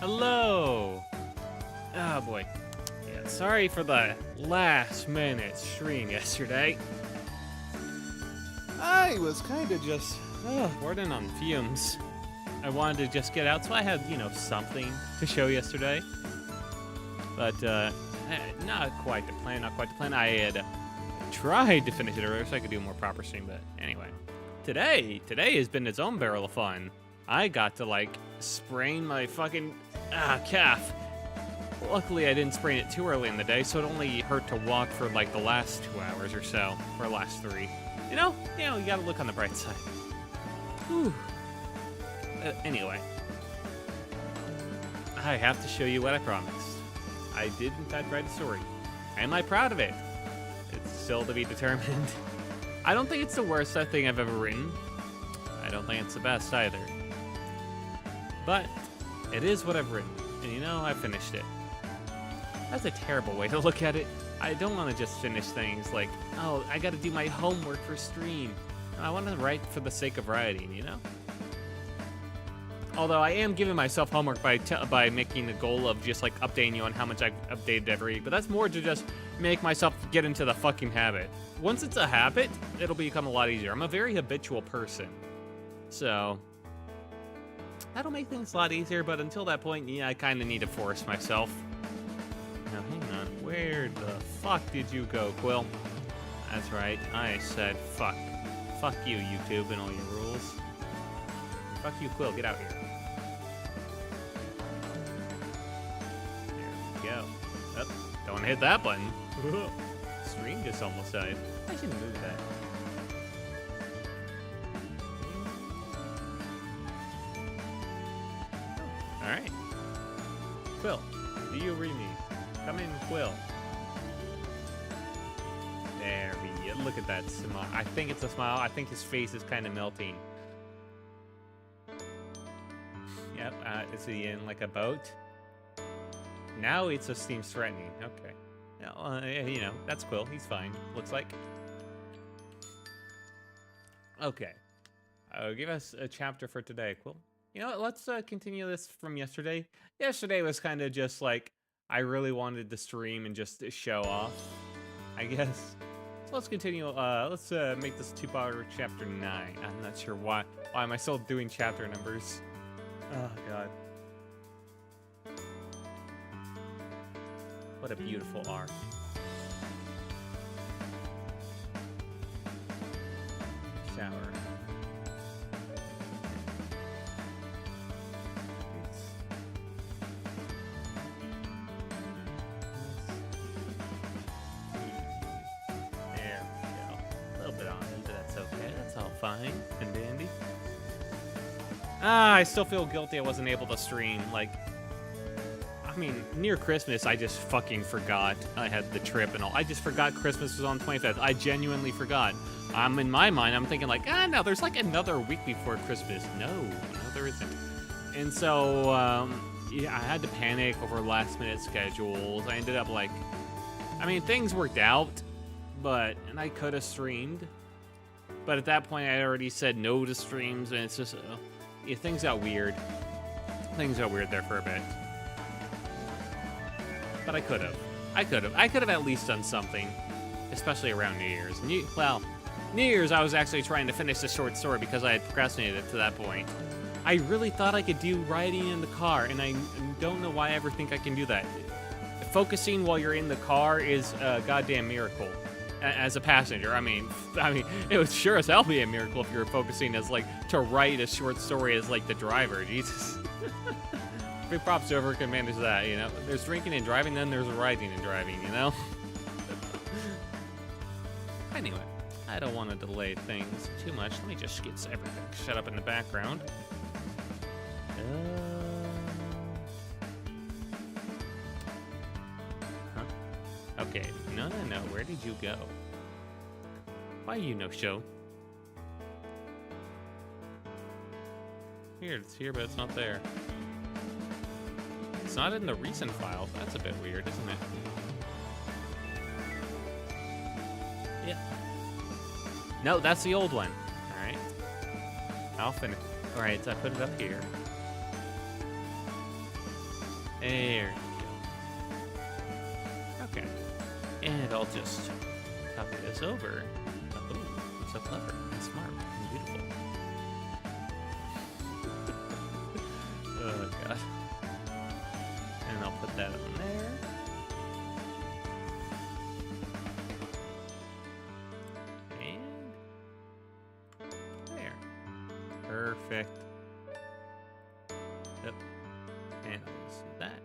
Hello. Oh boy. Yeah, sorry for the last minute stream yesterday. I was kind of just running on fumes. I wanted to just get out, so I had, something to show yesterday. But not quite the plan, I had tried to finish it earlier so I could do a more proper stream, but anyway. Today has been its own barrel of fun. I got to, sprain my fucking calf. Luckily, I didn't sprain it too early in the day, so it only hurt to walk for, the last 2 hours or so, or last 3. You gotta look on the bright side. Whew. Anyway. I have to show you what I promised. I did, in fact, write a story. Am I proud of it? It's still to be determined. I don't think it's the worst thing I've ever written. I don't think it's the best either. But it is what I've written, and I finished it. That's a terrible way to look at it. I don't want to just finish things like, oh, I got to do my homework for stream. I want to write for the sake of writing, Although I am giving myself homework by making a goal of just updating you on how much I've updated every week, but that's more to just make myself get into the fucking habit. Once it's a habit, it'll become a lot easier. I'm a very habitual person, so that'll make things a lot easier, but until that point, yeah, I kind of need to force myself. Now, hang on. Where the fuck did you go, Quill? That's right. I said fuck. Fuck you, YouTube, and all your rules. Fuck you, Quill. Get out here. There we go. Oh, don't hit that button. Stream just almost died. I should move that. Alright. Quill, do you read me? Come in, Quill. There we go. Look at that smile. I think it's a smile. I think his face is kind of melting. Yep. Is he in a boat? Now it just seems threatening. Okay. That's Quill. He's fine. Looks like. Okay. Give us a chapter for today, Quill. Let's continue this from yesterday. Yesterday was kind of just I really wanted to stream and just show off, I guess. So let's continue. Let's make this 2-part chapter 9. I'm not sure why. Why am I still doing chapter numbers? Oh, God. What a beautiful arc. Shower. Fine and dandy. I still feel guilty I wasn't able to stream. Near Christmas, I just fucking forgot I had the trip and all. I just forgot Christmas was on 25th. I genuinely forgot. In my mind, I'm thinking no, there's another week before Christmas. No, there isn't. And so, yeah, I had to panic over last minute schedules. I ended up things worked out, and I could have streamed. But at that point, I had already said no to streams, and it's just, things got weird. Things got weird there for a bit. But I could have. I could have at least done something, especially around New Year's. New Year's, I was actually trying to finish the short story because I had procrastinated to that point. I really thought I could do riding in the car, and I don't know why I ever think I can do that. Focusing while you're in the car is a goddamn miracle. As a passenger, it would sure as hell be a miracle if you were focusing as to write a short story as the driver. Jesus. Big props to whoever can manage that, There's drinking and driving, then there's riding and driving, Anyway, I don't want to delay things too much. Let me just get everything shut up in the background. Okay, no, where did you go? Why you no show? Weird, it's here, but it's not there. It's not in the recent files. That's a bit weird, isn't it? Yeah. No, that's the old one. Alright. I'll finish. Alright, so I put it up here. There you go. Okay. And I'll just copy this over. Oh, I'm so clever and smart and beautiful. Oh, God. And I'll put that on there. And there. Perfect. Yep. And let's do that.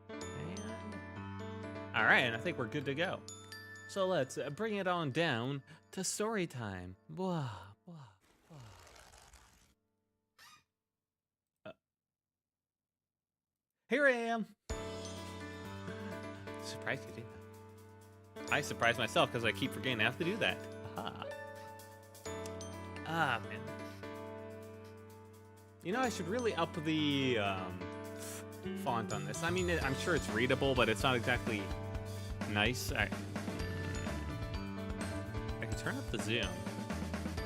And all right, and I think we're good to go. So let's bring it on down to story time. Blah, blah, blah. Here I am. Surprised you did that. I surprised myself because I keep forgetting I have to do that. Aha. Ah, man. You know, I should really up the font on this. I mean, I'm sure it's readable, but it's not exactly nice. I can turn up the zoom.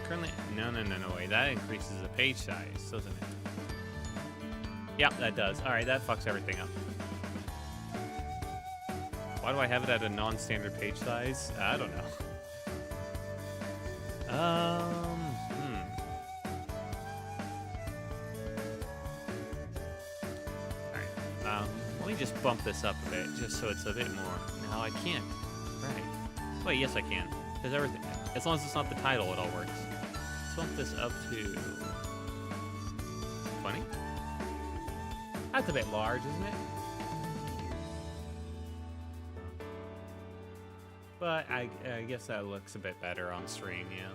Currently, no, wait. That increases the page size, doesn't it? Yep, that does. All right, that fucks everything up. Why do I have it at a non-standard page size? I don't know. Let me just bump this up a bit, just so it's a bit more. No, I can't. Right. Wait, yes I can. Because everything, as long as it's not the title, it all works. Let's bump this up to 20. That's a bit large, isn't it? But I guess that looks a bit better on stream, yeah.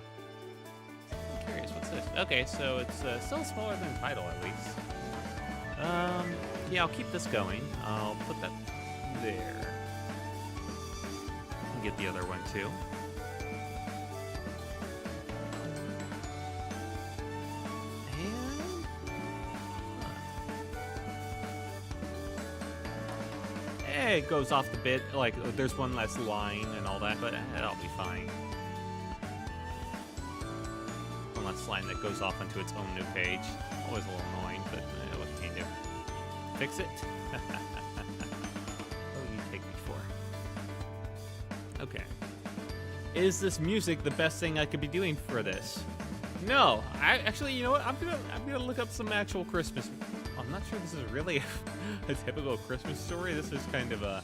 I'm curious, what's this? Okay, so it's still smaller than title, at least. Yeah, I'll keep this going. I'll put that there. Get the other one, too. It goes off the bit, like there's one less line and all that, but that'll be fine. One less line that goes off onto its own new page. Always a little annoying, but what can you do? Fix it? What do you take me for? Okay. Is this music the best thing I could be doing for this? No. Actually, you know what? I'm gonna look up some actual Christmas. I'm not sure this is really a typical Christmas story. This is kind of a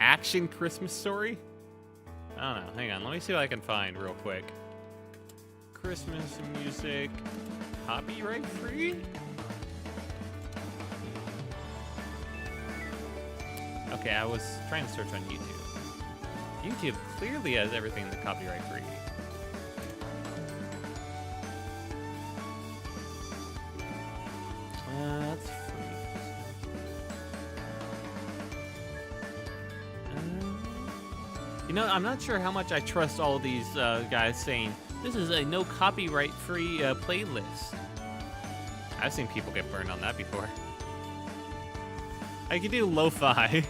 action Christmas story. I don't know. Hang on. Let me see what I can find real quick. Christmas music, copyright free? Okay, I was trying to search on YouTube. YouTube clearly has everything that's copyright free. That's free. You know, I'm not sure how much I trust all of these guys saying this is a no copyright free playlist. I've seen people get burned on that before. I could do lo-fi.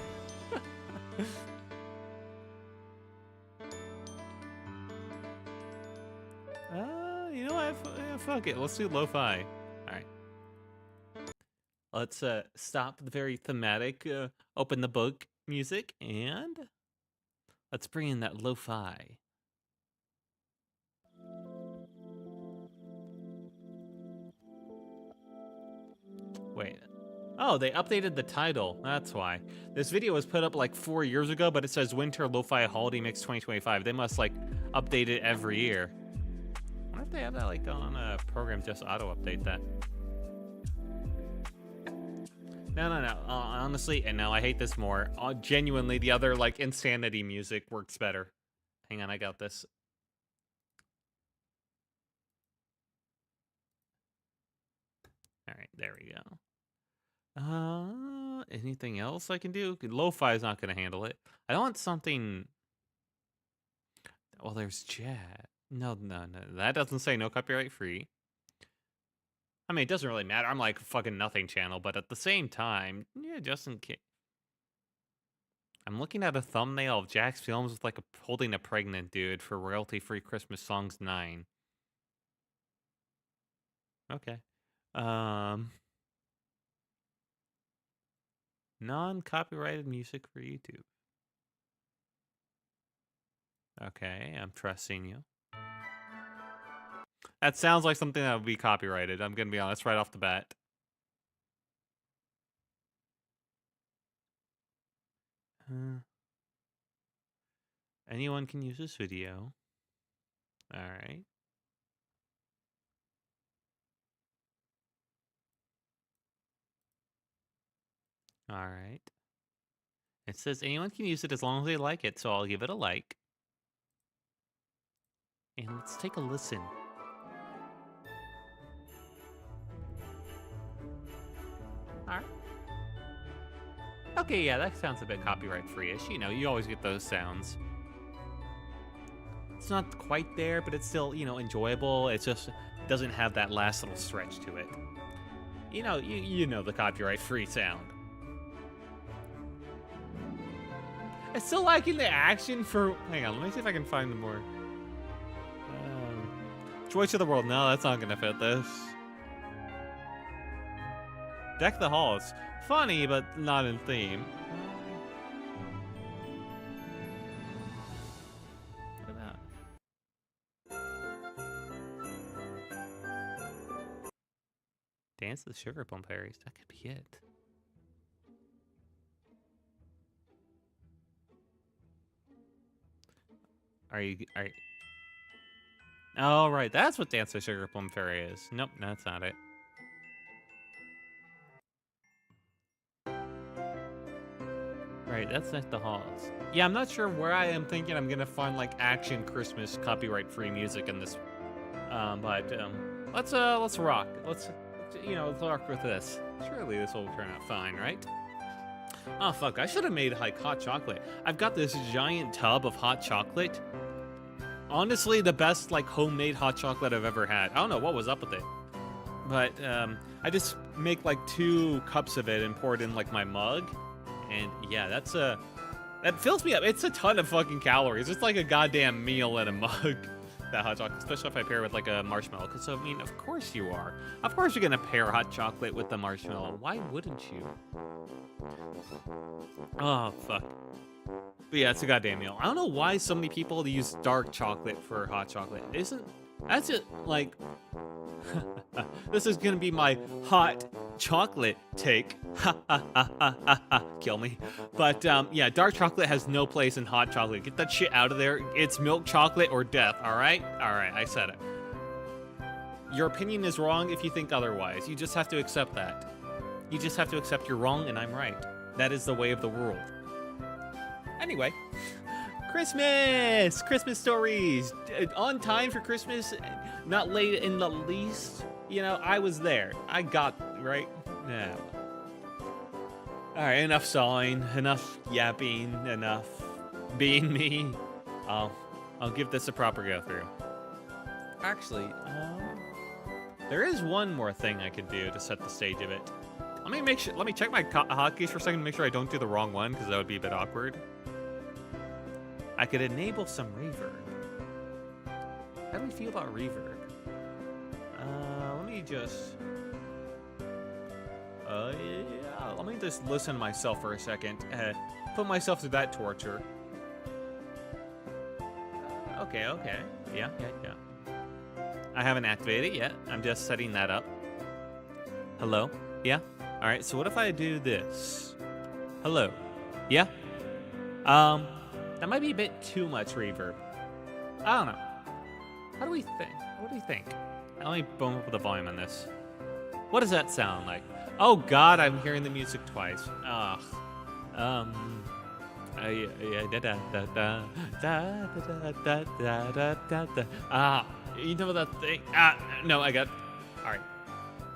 You know what? Fuck it. Let's do lo-fi. All right. Let's stop the very thematic, open the book music, and let's bring in that lo-fi. Wait. Oh, they updated the title. That's why. This video was put up like 4 years ago, but it says Winter Lo-Fi Holiday Mix 2025. They must like update it every year. I wonder if they have that like on a program just auto-update that. No. Honestly, and now I hate this more. Genuinely, the other like Insanity music works better. Hang on, I got this. All right, there we go. Anything else I can do? Lo-fi is not going to handle it. I want something. Well, there's chat. No. That doesn't say no copyright free. I mean, it doesn't really matter. I'm like fucking nothing channel, but at the same time, yeah, just in case. I'm looking at a thumbnail of Jack's Films with like holding a pregnant dude for royalty-free Christmas songs 9. Okay. Non-copyrighted music for YouTube. Okay, I'm trusting you. That sounds like something that would be copyrighted. I'm gonna be honest right off the bat. Anyone can use this video. All right. All right. It says anyone can use it as long as they like it, so I'll give it a like. And let's take a listen. All right. Okay, yeah, that sounds a bit copyright free-ish. You know, you always get those sounds. It's not quite there, but it's still, you know, enjoyable. It just doesn't have that last little stretch to it. You know the copyright free sound. I'm still liking the action for... Hang on, let me see if I can find the more... Joy to the World. No, that's not gonna fit this. Deck the Halls. Funny, but not in theme. What about... Dance of the Sugar Plum Fairies. That could be it. Are you... Oh, right. That's what Dance of the Sugar Plum Fairy is. Nope, that's not it. Right, that's Deck the Halls. Yeah, I'm not sure where I am thinking I'm gonna find like action Christmas copyright-free music in this. Let's rock. Let's rock with this. Surely this will turn out fine, right? Oh fuck, I should have made like hot chocolate. I've got this giant tub of hot chocolate. Honestly, the best like homemade hot chocolate I've ever had. I don't know what was up with it. But I just make like 2 cups of it and pour it in like my mug. And yeah, that fills me up. It's a ton of fucking calories. It's like a goddamn meal in a mug. That hot chocolate, especially if I pair it with like a marshmallow. Because I mean, of course you are. Of course you're gonna pair hot chocolate with the marshmallow. Why wouldn't you? Oh fuck. But yeah, it's a goddamn meal. I don't know why so many people use dark chocolate for hot chocolate. That's it, like... This is gonna be my hot chocolate take. Kill me. But yeah, dark chocolate has no place in hot chocolate. Get that shit out of there. It's milk chocolate or death, alright? Alright, I said it. Your opinion is wrong if you think otherwise. You just have to accept that. You just have to accept you're wrong and I'm right. That is the way of the world. Anyway, Christmas! Christmas stories! On time for Christmas, not late in the least. You know, I was there. I got, right? Yeah. Alright, enough sawing, enough yapping, enough being me. I'll give this a proper go through. Actually, there is one more thing I could do to set the stage of it. Let me check my hotkeys for a second to make sure I don't do the wrong one, because that would be a bit awkward. I could enable some reverb. How do we feel about reverb? Let me just... yeah, let me just listen to myself for a second. Put myself through that torture. Okay. Yeah. I haven't activated it yet. I'm just setting that up. Hello? Yeah? Alright, so what if I do this? Hello? Yeah? That might be a bit too much reverb. I don't know. How do we think? What do you think? Let me bump up the volume on this. What does that sound like? Oh god, I'm hearing the music twice. Ugh. You know that thing? No, I got... Alright.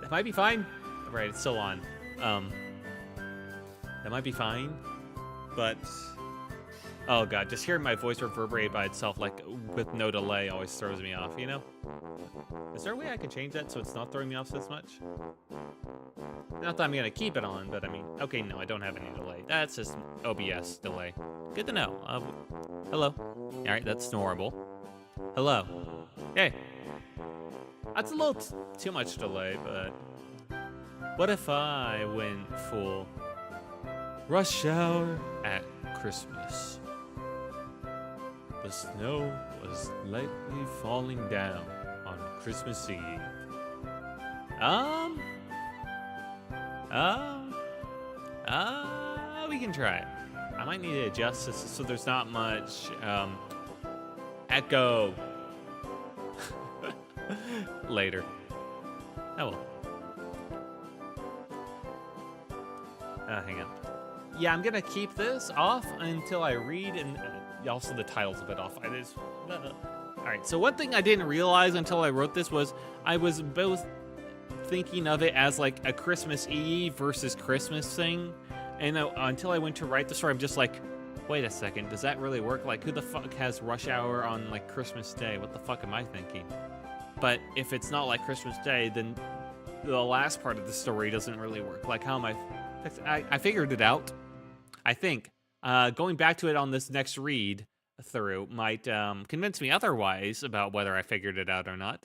That might be fine. Right, it's still on. That might be fine, but... Oh god, just hearing my voice reverberate by itself, like, with no delay always throws me off, you know? Is there a way I can change that so it's not throwing me off this much? Not that I'm gonna keep it on, but I mean... Okay, no, I don't have any delay. That's just OBS delay. Good to know. Hello. Alright, that's normal. Hello. Hey. That's a little too much delay, but... What if I went full... Rush hour at Christmas. The snow was lightly falling down on Christmas Eve. We can try it. I might need to adjust this so there's not much, echo. Later. Oh well. Hang on. Yeah, I'm gonna keep this off until I read, and also the title's a bit off. Alright, so one thing I didn't realize until I wrote this was I was both thinking of it as like a Christmas Eve versus Christmas thing, and until I went to write the story, I'm just like, wait a second, does that really work? Like, who the fuck has rush hour on like Christmas Day? What the fuck am I thinking? But if it's not like Christmas Day, then the last part of the story doesn't really work. Like, how am I figured it out, I think. Going back to it on this next read through might convince me otherwise about whether I figured it out or not.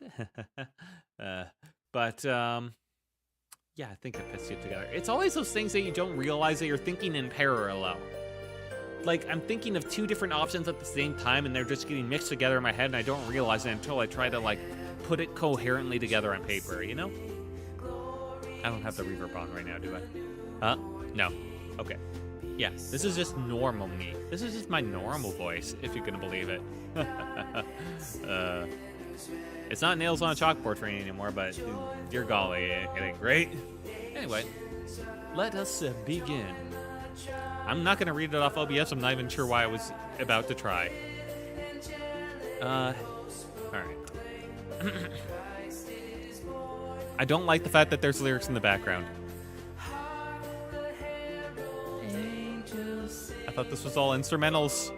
But yeah, I think it puts you together. It's always those things that you don't realize that you're thinking in parallel. Like, I'm thinking of two different options at the same time, and they're just getting mixed together in my head, and I don't realize it until I try to, like, put it coherently together on paper, you know? I don't have the reverb on right now, do I? Huh? No. Okay. Yeah, this is just normal me. This is just my normal voice, if you can believe it. It's not nails on a chalkboard training anymore, but dear golly, it ain't great. Anyway, let us begin. I'm not going to read it off OBS. I'm not even sure why I was about to try. Alright. I don't like the fact that there's lyrics in the background. I thought this was all instrumentals.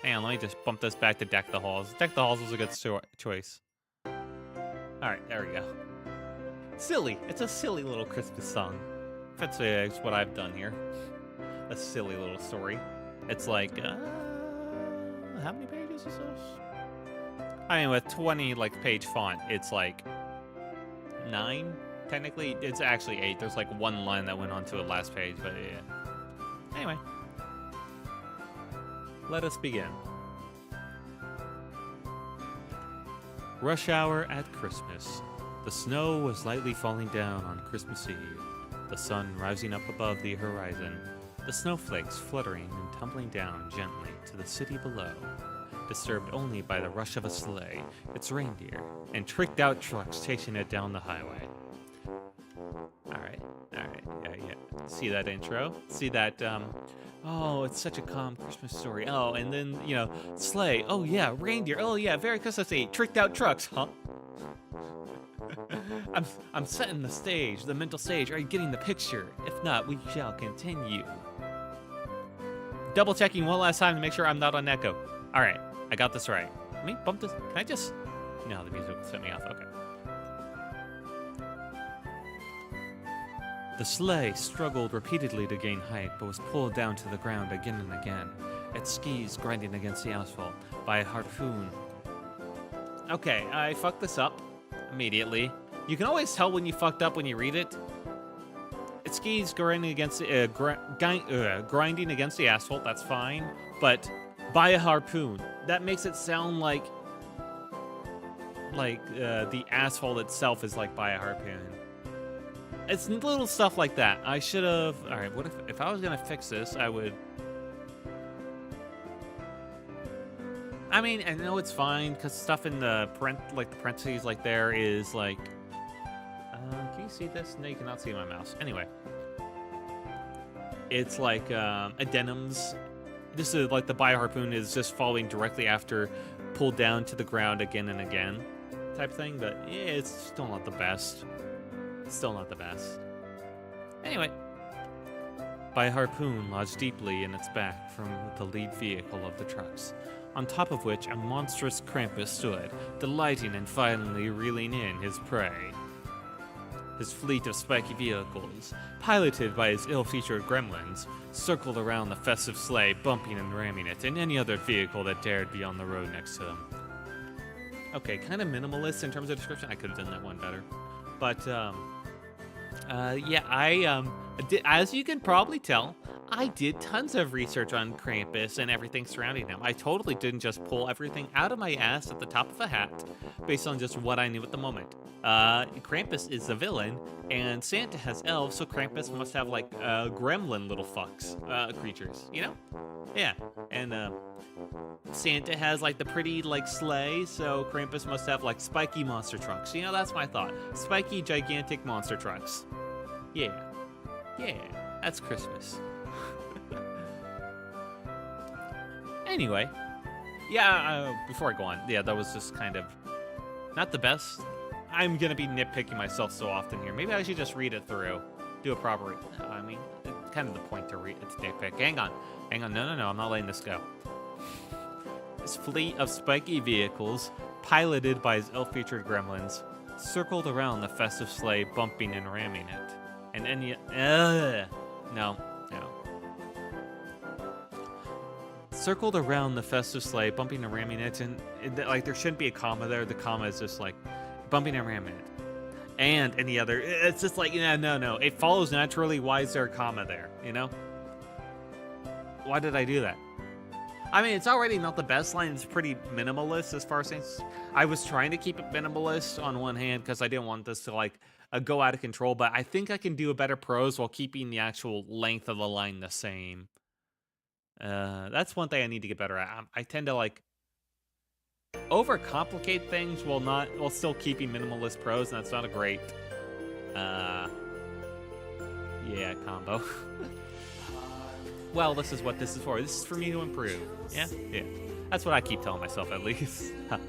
Hang on, let me just bump this back to Deck the Halls. Deck the Halls was a good choice. Alright, there we go. Silly. It's a silly little Christmas song. That's what I've done here. A silly little story. It's like, how many pages is this? I mean, with 20, like, page font, it's like 9, technically. It's actually 8. There's, like, one line that went onto the last page, but yeah. Anyway. Let us begin. Rush hour at Christmas. The snow was lightly falling down on Christmas Eve, the sun rising up above the horizon, the snowflakes fluttering and tumbling down gently to the city below, disturbed only by the rush of a sleigh, its reindeer, and tricked-out trucks chasing it down the highway. Alright, yeah. See that intro? See that, oh, it's such a calm Christmas story. Oh, and then, you know, sleigh. Oh, yeah, reindeer. Oh, yeah, very Christmassy. Tricked-out trucks, huh? I'm setting the stage, the mental stage. Are you getting the picture? If not, we shall continue. Double checking one last time to make sure I'm not on echo. All right, I got this right. Let me bump this. Can I just? No, the music will set me off. Okay. The sleigh struggled repeatedly to gain height, but was pulled down to the ground again and again, its skis grinding against the asphalt by a harpoon. Okay, I fucked this up immediately. You can always tell when you fucked up when you read it. Its skis grinding against grinding against the asphalt. That's fine, but by a harpoon. That makes it sound like the asphalt itself is like by a harpoon. It's little stuff like that. I should have. All right, what if I was gonna fix this? I would. I mean, I know it's fine because stuff in the parentheses like there is like. Can you see this? No, you cannot see my mouse. Anyway, it's like addendums. This is like the by harpoon is just falling directly after pulled down to the ground again and again, type thing. But yeah, it's still not the best. Still not the best. Anyway. By a harpoon lodged deeply in its back from the lead vehicle of the trucks, on top of which a monstrous Krampus stood, delighting in finally reeling in his prey. His fleet of spiky vehicles, piloted by his ill-featured gremlins, circled around the festive sleigh, bumping and ramming it, and any other vehicle that dared be on the road next to him. Okay, kind of minimalist in terms of description. I could have done that one better. But, yeah, as you can probably tell, I did tons of research on Krampus and everything surrounding him. I totally didn't just pull everything out of my ass at the top of a hat based on just what I knew at the moment. Krampus is the villain, and Santa has elves, so Krampus must have, like, gremlin little fucks, creatures, you know? Yeah, and, Santa has, like, the pretty, like, sleigh, so Krampus must have, like, spiky monster trucks. You know, that's my thought. Spiky, gigantic monster trucks. Yeah. Yeah, that's Christmas. Anyway, yeah, before I go on, yeah, that was just kind of not the best. I'm gonna be nitpicking myself so often here. Maybe I should just read it through, do a proper. I mean, it's kind of the point to read. It's nitpick. Hang on, no, I'm not letting this go. His fleet of spiky vehicles, piloted by his ill-featured gremlins, circled around the festive sleigh, bumping and ramming it. And any, no. Circled around the festive sleigh, bumping and ramming it, and like there shouldn't be a comma there. The comma is just like bumping and ramming it. And any other, it's just like, no. It follows naturally. Why is there a comma there? You know? Why did I do that? I mean, it's already not the best line. It's pretty minimalist as far as things. I was trying to keep it minimalist on one hand because I didn't want this to like go out of control, but I think I can do a better prose while keeping the actual length of the line the same. That's one thing I need to get better at. I tend to like overcomplicate things while still keeping minimalist prose, and that's not a great yeah, combo. Well, this is what this is for. This is for me to improve. Yeah. That's what I keep telling myself, at least. Let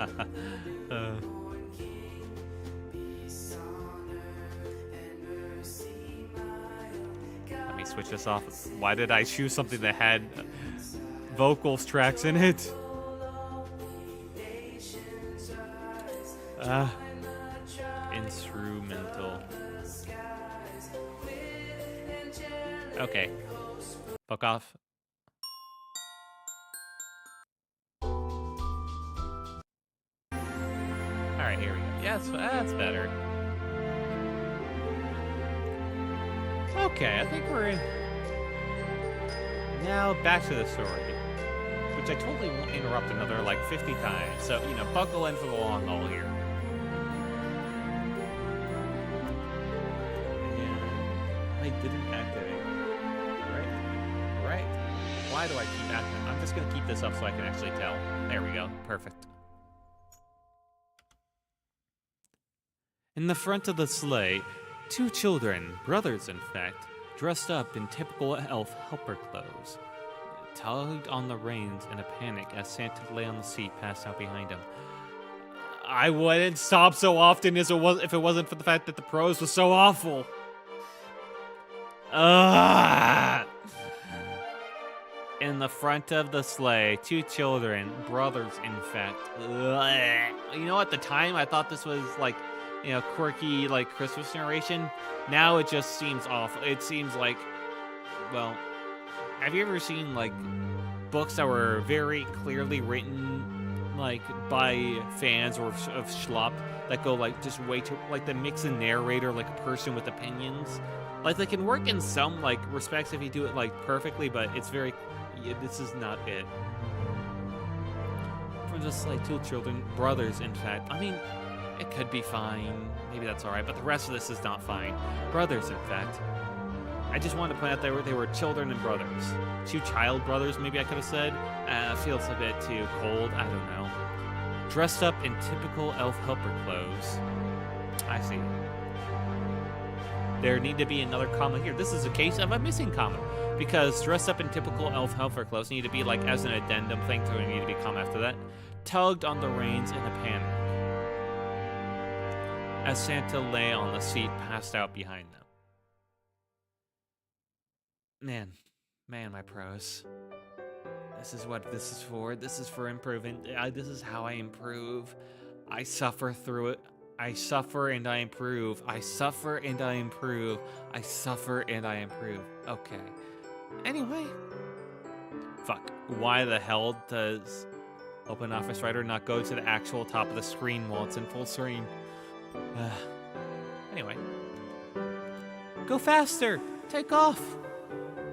me switch this off. Why did I choose something that had vocals tracks in it? Instrumental. Okay. Fuck off. Alright, here we go. Yeah, that's better. Okay, I think we're in. Now, back to the story. Which I totally won't interrupt another, like, 50 times. So, buckle in for the long haul here. And I didn't activate. Right. Why do I keep acting? I'm just gonna keep this up so I can actually tell. There we go. Perfect. In the front of the sleigh, two children, brothers in fact, dressed up in typical elf helper clothes, tugged on the reins in a panic as Santa lay on the seat passed out behind him. I wouldn't stop so often if it wasn't for the fact that the prose was so awful. In the front of the sleigh, two children, brothers in fact. You know, at the time I thought this was like, quirky, like Christmas narration. Now it just seems awful. It seems like, well, have you ever seen like books that were very clearly written like by fans or of schlop that go like just way too, like that makes a narrator like a person with opinions? Like they can work in some like respects if you do it like perfectly, but it's very, this is not it. From just like two children, brothers in fact. I mean, it could be fine. Maybe that's all right, but the rest of this is not fine. Brothers, in fact. I just wanted to point out they were children and brothers. Two child brothers, maybe I could have said. Feels a bit too cold. I don't know. Dressed up in typical elf helper clothes. I see. There need to be another comma here. This is a case of a missing comma. Because dressed up in typical elf helper clothes need to be like as an addendum thing, so there need to be a comma after that. Tugged on the reins in a panic as Santa lay on the seat passed out behind them. Man, my prose. This is what this is for. This is for improving. This is how I improve. I suffer through it. I suffer and I improve. I suffer and I improve. I suffer and I improve. Okay. Anyway. Fuck. Why the hell does OpenOffice Writer not go to the actual top of the screen while it's in full screen? Anyway. Go faster! Take off!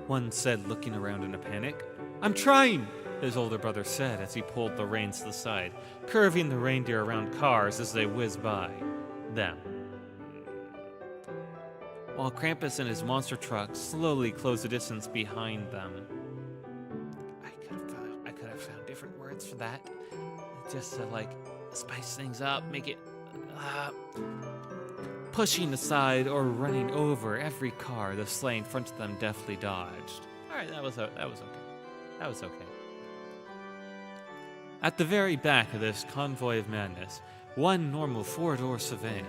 One said, looking around in a panic. I'm trying! His older brother said as he pulled the reins to the side, curving the reindeer around cars as they whizzed by them. While Krampus and his monster truck slowly closed the distance behind them. I could have found different words for that. Just to, like, spice things up, make it... pushing aside or running over every car the sleigh in front of them deftly dodged. Alright, that was okay. That was okay. At the very back of this convoy of madness, one normal four-door sedan,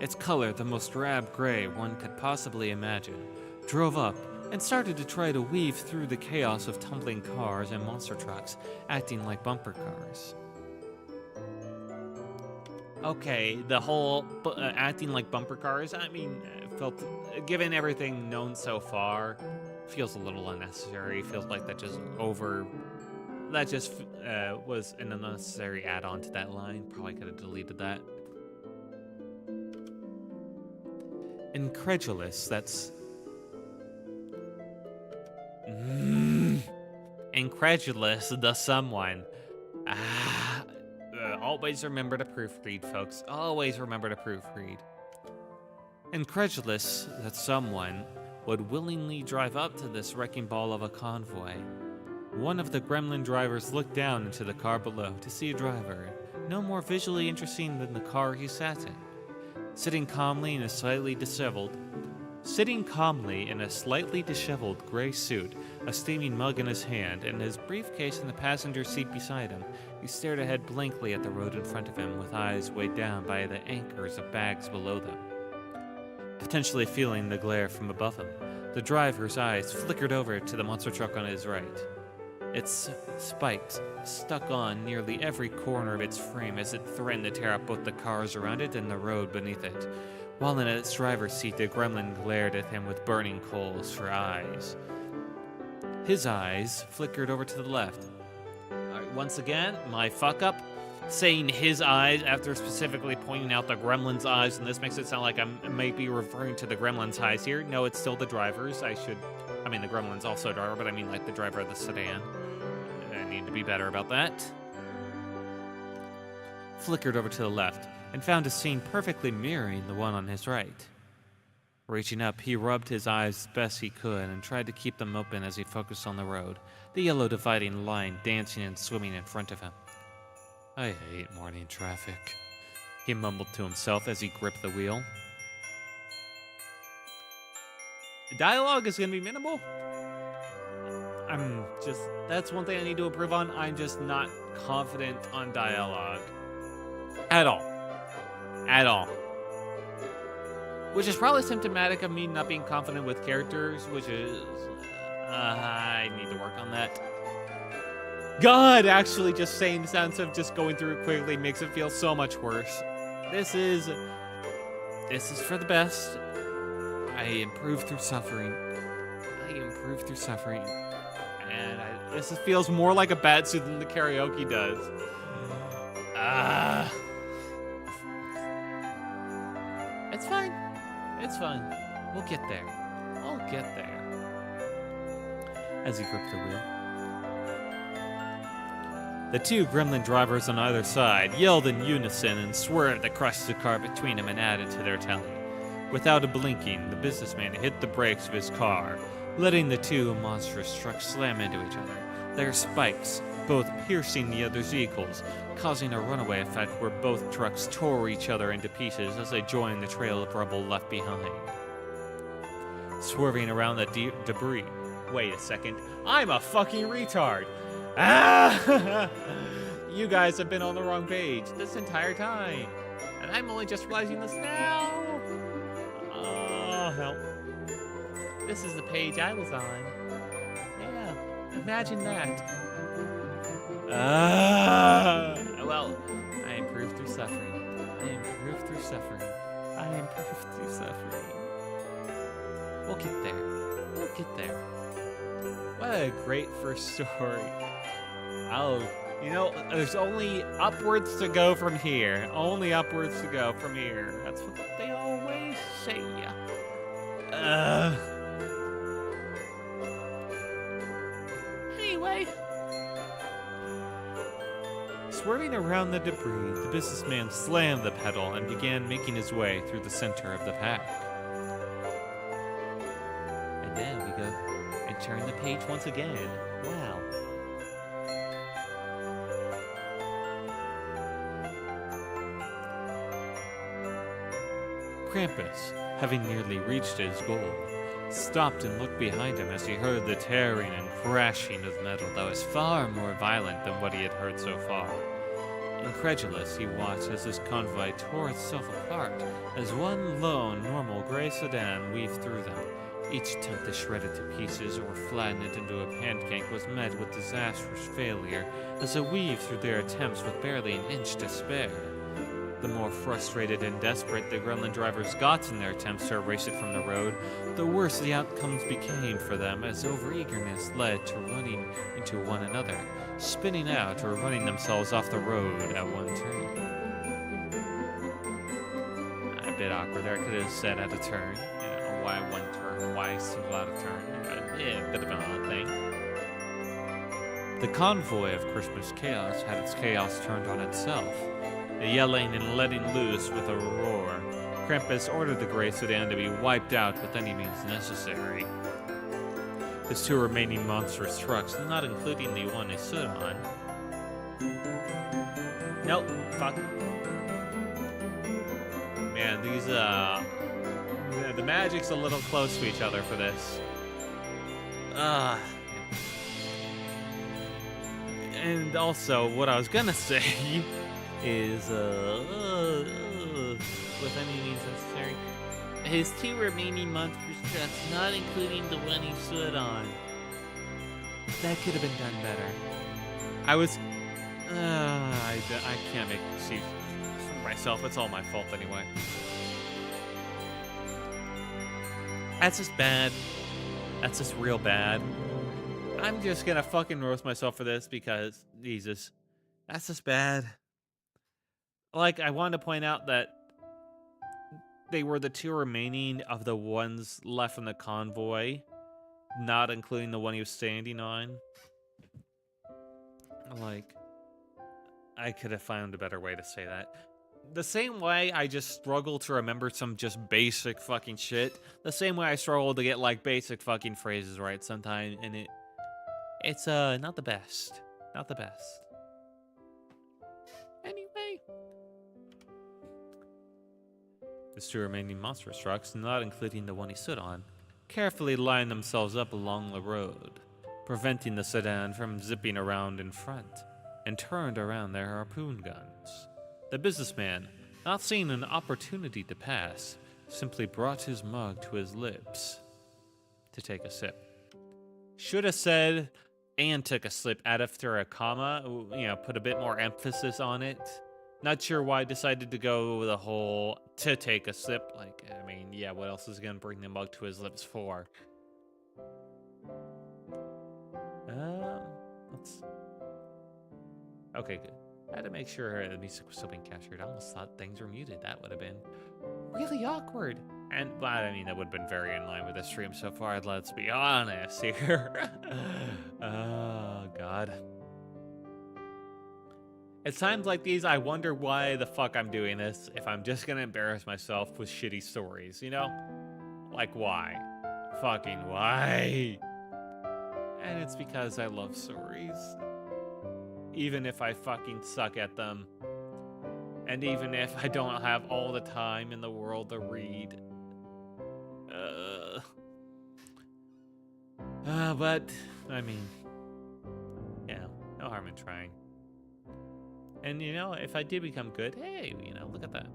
its color the most drab gray one could possibly imagine, drove up and started to try to weave through the chaos of tumbling cars and monster trucks acting like bumper cars. Okay, the whole acting like bumper cars, I mean, felt, given everything known so far, feels a little unnecessary. Feels like that just was an unnecessary add-on to that line. Probably could have deleted that. Incredulous, that's... Incredulous, the someone. Always remember to proofread, folks. Always remember to proofread. Incredulous that someone would willingly drive up to this wrecking ball of a convoy. One of the gremlin drivers looked down into the car below to see a driver, no more visually interesting than the car he sat in. Sitting calmly in a slightly disheveled gray suit, a steaming mug in his hand, and his briefcase in the passenger seat beside him, he stared ahead blankly at the road in front of him with eyes weighed down by the anchors of bags below them. Potentially feeling the glare from above him, the driver's eyes flickered over to the monster truck on his right. Its spikes stuck on nearly every corner of its frame as it threatened to tear up both the cars around it and the road beneath it. While in its driver's seat, the gremlin glared at him with burning coals for eyes. His eyes flickered over to the left. Alright, once again, my fuck up. Saying his eyes after specifically pointing out the gremlin's eyes, and this makes it sound like I might be referring to the gremlin's eyes here. No, it's still the driver's. The gremlin's also a driver, but I mean like the driver of the sedan. I need to be better about that. Flickered over to the left, and found a scene perfectly mirroring the one on his right. Reaching up, he rubbed his eyes as best he could and tried to keep them open as he focused on the road, the yellow dividing line dancing and swimming in front of him. I hate morning traffic, he mumbled to himself as he gripped the wheel. The dialogue is going to be minimal. That's one thing I need to improve on. I'm just not confident on dialogue. At all. Which is probably symptomatic of me not being confident with characters, which is... I need to work on that. God, actually, just saying the sounds of just going through it quickly makes it feel so much worse. This is for the best. I improve through suffering. And this feels more like a batsuit than the karaoke does. It's fine. We'll get there. I'll get there. As he gripped the wheel. The two gremlin drivers on either side yelled in unison and swerved to crush the car between them and added to their tally. Without a blinking, the businessman hit the brakes of his car, letting the two monstrous trucks slam into each other, their spikes both piercing the other's vehicles, causing a runaway effect where both trucks tore each other into pieces as they joined the trail of rubble left behind. Swerving around the debris. Wait a second. I'm a fucking retard! You guys have been on the wrong page this entire time. And I'm only just realizing this now. Oh, help. This is the page I was on. Yeah, imagine that. Well, I improved through suffering. I improve through suffering. I improve through suffering. We'll get there. We'll get there. What a great first story. Oh, you know, there's only upwards to go from here. Only upwards to go from here. That's what they always say. Anyway. Swerving around the debris, the businessman slammed the pedal and began making his way through the center of the pack. And there we go. And turn the page once again. Wow. Krampus, having nearly reached his goal, stopped and looked behind him as he heard the tearing and crashing of metal that was far more violent than what he had heard so far. Incredulous, he watched as this convoy tore itself apart as one lone, normal gray sedan weaved through them. Each attempt to shred it to pieces or flatten it into a pancake was met with disastrous failure as they weaved through their attempts with barely an inch to spare. The more frustrated and desperate the gremlin drivers got in their attempts to erase it from the road, the worse the outcomes became for them as overeagerness led to running into one another, spinning out or running themselves off the road at one turn. A bit awkward there. I could have said at a turn. You know, why one turn? Why single out a turn? But yeah, a bit of an odd thing. The convoy of Christmas chaos had its chaos turned on itself. Yelling and letting loose with a roar, Krampus ordered the gray sedan to be wiped out with any means necessary. His two remaining monstrous trucks, not including the one he stood on. Nope, fuck. Man, these, the magic's a little close to each other for this. And also, what I was gonna say is, with any means necessary, his two remaining monstrous trucks, not including the one he stood on. That could have been done better. I can't make see for myself. It's all my fault anyway. That's just bad. That's just real bad. I'm just gonna fucking roast myself for this because, Jesus, that's just bad. Like, I wanted to point out that they were the two remaining of the ones left from the convoy, not including the one he was standing on. Like, I could have found a better way to say that. The same way I just struggle to remember some just basic fucking shit, the same way I struggle to get, like, basic fucking phrases right sometimes, and it's not the best. Not the best. Anyway. The two remaining monstrous trucks, not including the one he stood on, carefully lined themselves up along the road, preventing the sedan from zipping around in front, and turned around their harpoon guns. The businessman, not seeing an opportunity to pass, simply brought his mug to his lips to take a sip. Should have said, and took a sip after a comma, you know, put a bit more emphasis on it. Not sure why I decided to go with a whole to take a sip. Like, I mean, yeah, what else is gonna bring the mug to his lips for? Let's. Okay, good. I had to make sure the music was still being captured. I almost thought things were muted. That would have been really awkward. And, but I mean, that would have been very in line with the stream so far. Let's be honest here. Oh, God. At times like these, I wonder why the fuck I'm doing this if I'm just gonna embarrass myself with shitty stories, you know? Like, why? Fucking why? And it's because I love stories. Even if I fucking suck at them. And even if I don't have all the time in the world to read. But, I mean, yeah, no harm in trying. And, you know, if I do become good, hey, you know, look at that.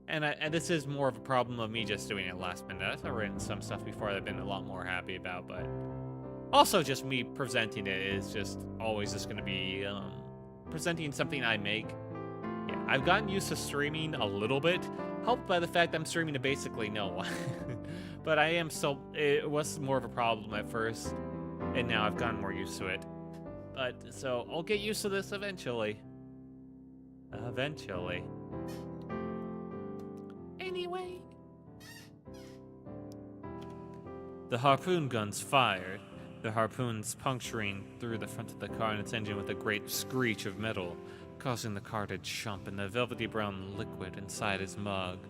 And this is more of a problem of me just doing it last minute. I've written some stuff before that I've been a lot more happy about, but also just me presenting it is just always just going to be presenting something I make. Yeah, I've gotten used to streaming a little bit, helped by the fact I'm streaming to basically no one. But I am still, it was more of a problem at first, and now I've gotten more used to it. But, so, I'll get used to this eventually. Eventually. Anyway. The harpoon guns fired, the harpoons puncturing through the front of the car and its engine with a great screech of metal, causing the car to jump and the velvety brown liquid inside his mug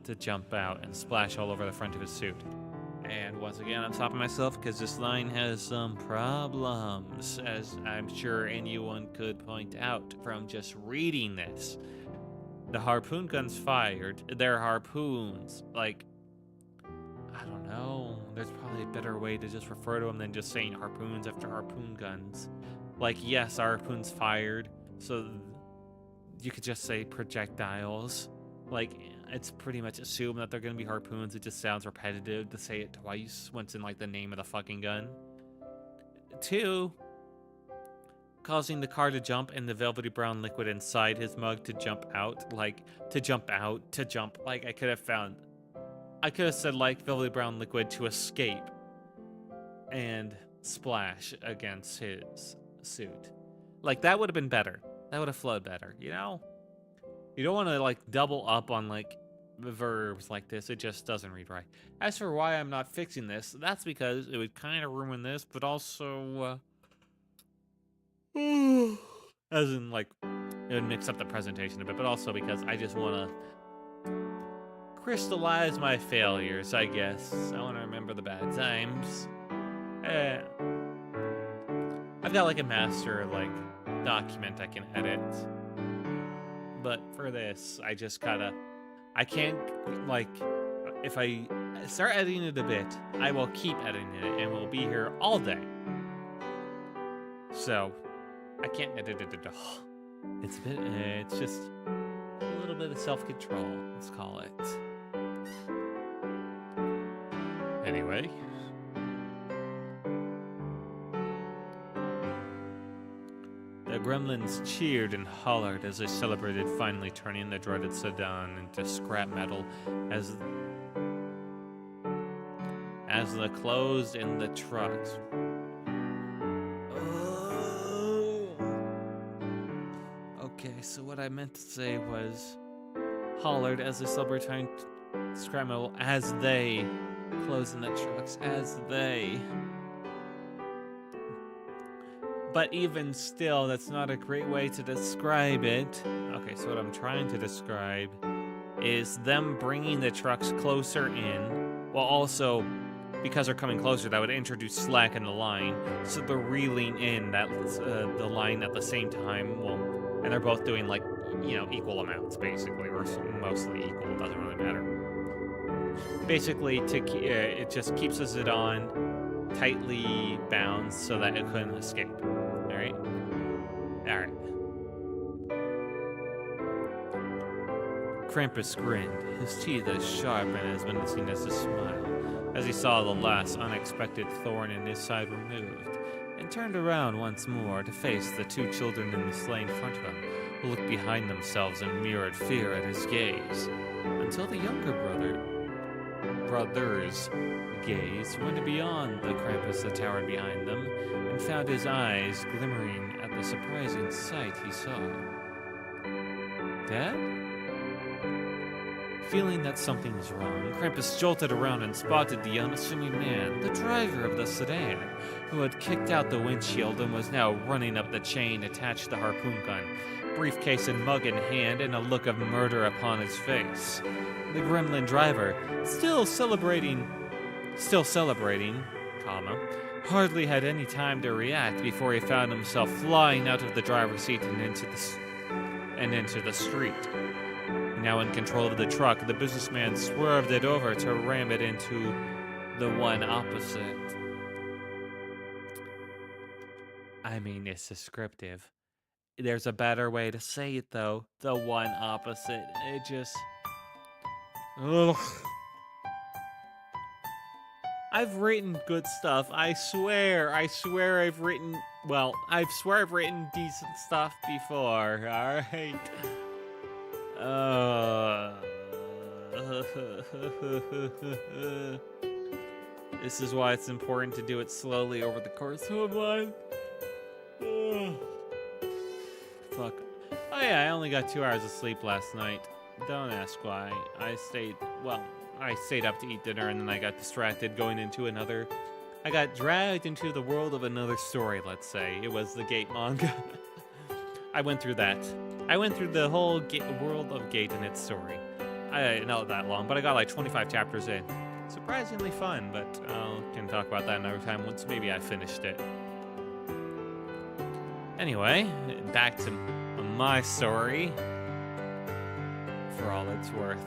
to jump out and splash all over the front of his suit. And once again, I'm stopping myself because this line has some problems, as I'm sure anyone could point out from just reading this. The harpoon guns fired, they're harpoons. Like, I don't know, there's probably a better way to just refer to them than just saying harpoons after harpoon guns. Like, yes, harpoons fired, so you could just say projectiles. Like, it's pretty much assumed that they're going to be harpoons. It just sounds repetitive to say it twice once in, like, the name of the fucking gun. 2, causing the car to jump and the velvety brown liquid inside his mug to jump out. Like, to jump out, to jump. Like, I could have said, like, velvety brown liquid to escape and splash against his suit. Like, that would have been better. That would have flowed better, you know? You don't want to, like, double up on, like, verbs like this. It just doesn't read right. As for why I'm not fixing this, that's because it would kind of ruin this, but also, as in, like, it would mix up the presentation a bit, but also because I just want to crystallize my failures, I guess. I want to remember the bad times. I've got, like, a master, like, document I can edit. But for this, I just gotta... I can't, like... If I start editing it a bit, I will keep editing it, and we'll be here all day. So, I can't edit it at all. It's a bit... it's just a little bit of self-control, let's call it. Anyway... The gremlins cheered and hollered as they celebrated finally turning the dreaded sedan into scrap metal as they closed in the trucks. Oh. Okay, so what I meant to say was hollered as they celebrated turning scrap metal as they closed in the trucks, as they... But even still, that's not a great way to describe it. Okay, so what I'm trying to describe is them bringing the trucks closer in, while also, because they're coming closer, that would introduce slack in the line. So they're reeling in that the line at the same time. Well, and they're both doing, like, you know, equal amounts, basically, or mostly equal. It doesn't really matter. Basically, it just keeps us it on tightly bound so that it couldn't escape. Alright? Alright. Krampus grinned, his teeth as sharp and as menacing as a smile, as he saw the last unexpected thorn in his side removed, and turned around once more to face the 2 children in the sleigh in front of him, who looked behind themselves and mirrored fear at his gaze, until the younger brother's gaze went beyond the Krampus that towered behind them, and found his eyes glimmering at the surprising sight he saw. Dad? Feeling that something was wrong, Krampus jolted around and spotted the unassuming man, the driver of the sedan, who had kicked out the windshield and was now running up the chain attached to the harpoon gun, briefcase and mug in hand, and a look of murder upon his face. The gremlin driver, still celebrating, comma, hardly had any time to react before he found himself flying out of the driver's seat and into the street. Now in control of the truck, the businessman swerved it over to ram it into the one opposite. I mean, it's descriptive. There's a better way to say it, though. The one opposite. It just... Ugh. I've written good stuff. I swear I've written... Well, I swear I've written decent stuff before, alright? Uh, this is why it's important to do it slowly over the course of a month. Fuck. Oh yeah, I only got 2 hours of sleep last night. Don't ask why. I stayed up to eat dinner and then I got distracted going into another. I got dragged into the world of another story, let's say. It was the Gate manga. I went through that. I went through the whole world of Gate and its story. I didn't know it that long, but I got like 25 chapters in. Surprisingly fun, but I can talk about that another time once maybe I finished it. Anyway, back to my story. For all it's worth.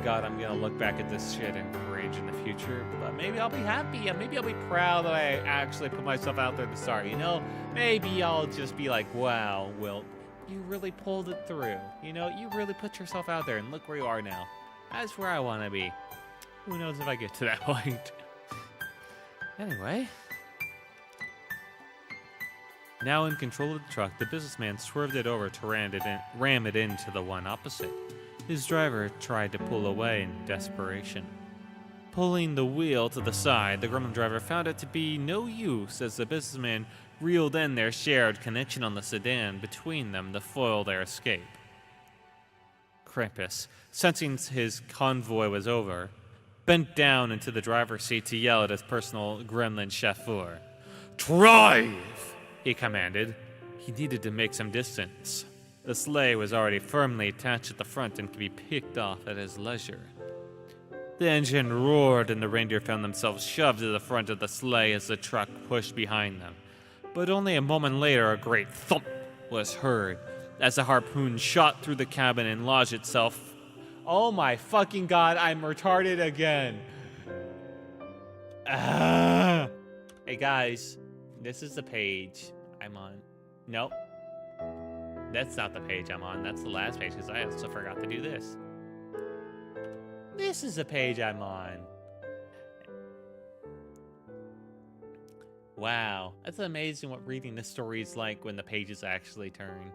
God, I'm gonna look back at this shit and rage in the future, but maybe I'll be happy and maybe I'll be proud that I actually put myself out there to start, you know? Maybe I'll just be like, wow, Wilt, you really pulled it through. You know, you really put yourself out there and look where you are now. That's where I want to be. Who knows if I get to that point. Anyway. Now in control of the truck, the businessman swerved it over to ram it into the one opposite. His driver tried to pull away in desperation. Pulling the wheel to the side, the gremlin driver found it to be no use as the businessman reeled in their shared connection on the sedan between them to foil their escape. Krampus, sensing his convoy was over, bent down into the driver's seat to yell at his personal gremlin chauffeur. "Drive!" he commanded. He needed to make some distance. The sleigh was already firmly attached at the front and could be picked off at his leisure. The engine roared and the reindeer found themselves shoved to the front of the sleigh as the truck pushed behind them. But only a moment later, a great thump was heard as the harpoon shot through the cabin and lodged itself. Oh my fucking god, I'm retarded again. Hey guys, this is the page I'm on. Nope. That's not the page I'm on. That's the last page because I also forgot to do this. This is the page I'm on. Wow, that's amazing what reading this story is like when the pages actually turn.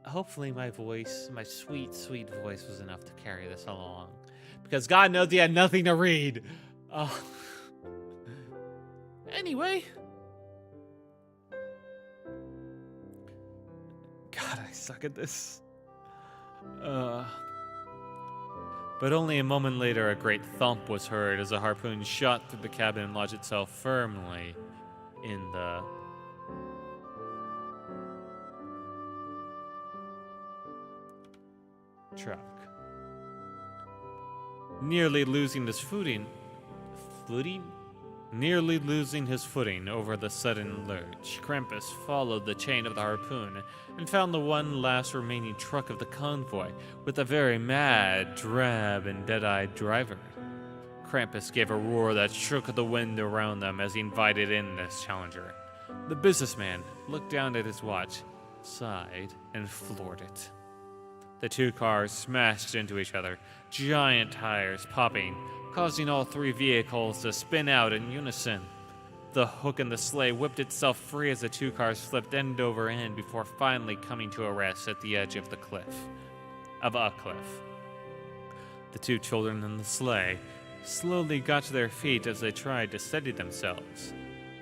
Hopefully my voice, my sweet, sweet voice was enough to carry this along. Because God knows he had nothing to read. Oh. Anyway. God, I suck at this. But only a moment later, a great thump was heard as a harpoon shot through the cabin and lodged itself firmly in the truck. Nearly losing his footing over the sudden lurch, Krampus followed the chain of the harpoon and found the one last remaining truck of the convoy with a very mad, drab, and dead-eyed driver. Krampus gave a roar that shook the wind around them as he invited in this challenger. The businessman looked down at his watch, sighed, and floored it. The two cars smashed into each other, giant tires popping, causing all three vehicles to spin out in unison. The hook in the sleigh whipped itself free as the two cars flipped end over end before finally coming to a rest at the edge of a cliff. The two children in the sleigh slowly got to their feet as they tried to steady themselves.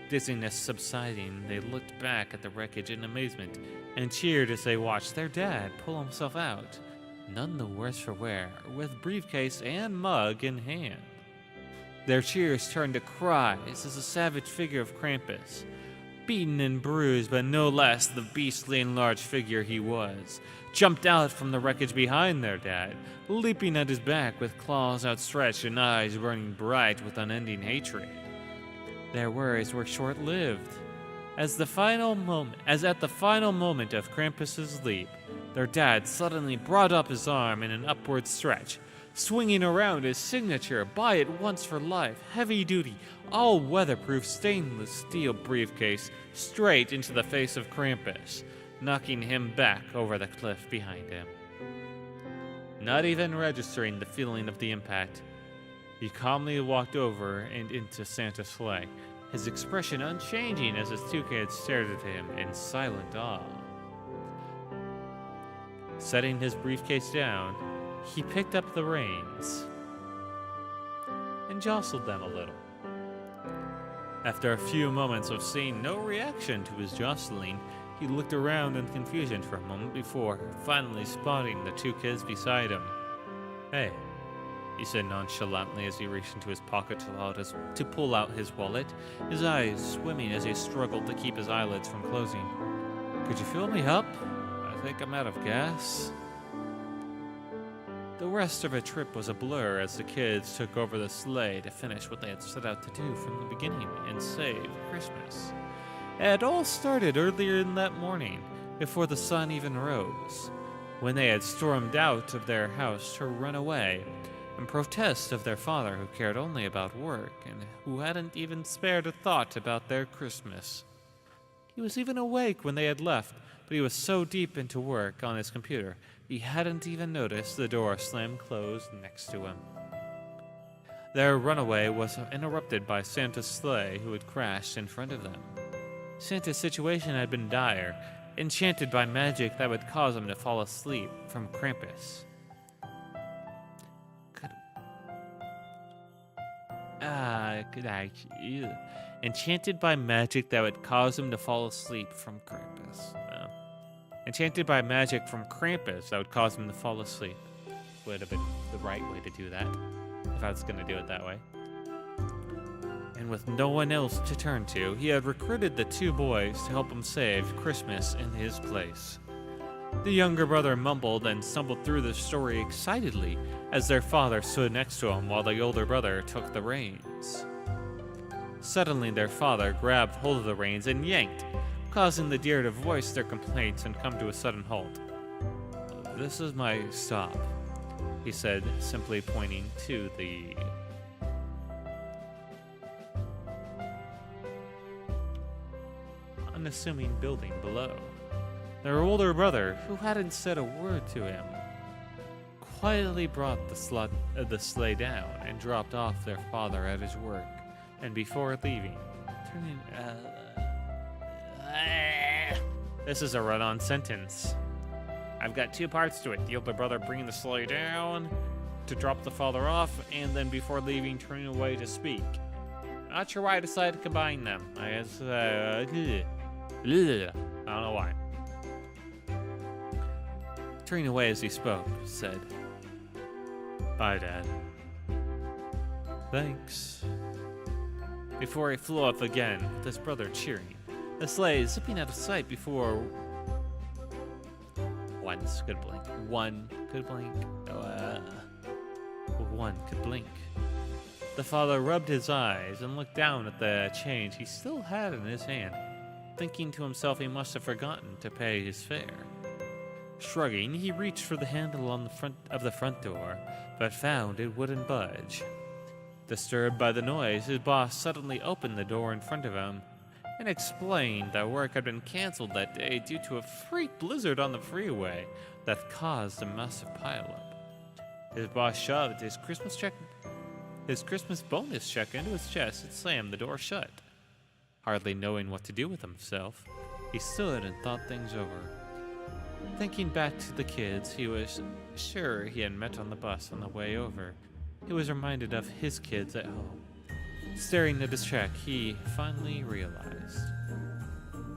Dizziness subsiding, they looked back at the wreckage in amazement and cheered as they watched their dad pull himself out, none the worse for wear, with briefcase and mug in hand. Their cheers turned to cries as the savage figure of Krampus, beaten and bruised but no less the beastly and large figure he was, jumped out from the wreckage behind their dad, leaping at his back with claws outstretched and eyes burning bright with unending hatred. Their worries were short-lived. As at the final moment of Krampus's leap, their dad suddenly brought up his arm in an upward stretch, swinging around his signature buy it once for life, heavy-duty, all-weatherproof stainless steel briefcase straight into the face of Krampus, knocking him back over the cliff behind him. Not even registering the feeling of the impact, he calmly walked over and into Santa's sleigh, his expression unchanging as his two kids stared at him in silent awe. Setting his briefcase down, he picked up the reins and jostled them a little. After a few moments of seeing no reaction to his jostling, he looked around in confusion for a moment before finally spotting the two kids beside him. "Hey," he said nonchalantly as he reached into his pocket to pull out his wallet, his eyes swimming as he struggled to keep his eyelids from closing. "Could you fill me up? I think I'm out of gas." The rest of the trip was a blur as the kids took over the sleigh to finish what they had set out to do from the beginning and save Christmas. It had all started earlier in that morning, before the sun even rose, when they had stormed out of their house to run away and protest of their father who cared only about work and who hadn't even spared a thought about their Christmas. He was even awake when they had left, but he was so deep into work on his computer, he hadn't even noticed the door slam closed next to him. Their runaway was interrupted by Santa's sleigh, who had crashed in front of them. Santa's situation had been dire, enchanted by magic that would cause him to fall asleep from Krampus. Enchanted by magic that would cause him to fall asleep from Krampus. Enchanted by magic from Krampus that would cause him to fall asleep. Would have been the right way to do that, if I was going to do it that way. And with no one else to turn to, he had recruited the two boys to help him save Christmas in his place. The younger brother mumbled and stumbled through the story excitedly as their father stood next to him while the older brother took the reins. Suddenly, their father grabbed hold of the reins and yanked, causing the deer to voice their complaints and come to a sudden halt. "This is my stop," he said, simply pointing to the unassuming building below. Their older brother, who hadn't said a word to him, quietly brought the sleigh down and dropped off their father at his work, and before leaving, turning... This is a run-on sentence. I've got two parts to it. The older brother bringing the sleigh down to drop the father off, and then before leaving, turning away to speak. Not sure why I decided to combine them. I don't know why. Turning away as he spoke, said, "Bye, Dad." "Thanks." Before he flew off again, with his brother cheering, the sleigh zipping out of sight before one could blink. One could blink. The father rubbed his eyes and looked down at the change he still had in his hand, thinking to himself he must have forgotten to pay his fare. Shrugging, he reached for the handle on the front door, but found it wouldn't budge. Disturbed by the noise, his boss suddenly opened the door in front of him and explained that work had been canceled that day due to a freak blizzard on the freeway that caused a massive pileup. His boss shoved his Christmas bonus check into his chest and slammed the door shut. Hardly knowing what to do with himself, he stood and thought things over. Thinking back to the kids he was sure he had met on the bus on the way over, he was reminded of his kids at home. Staring at his check, he finally realized,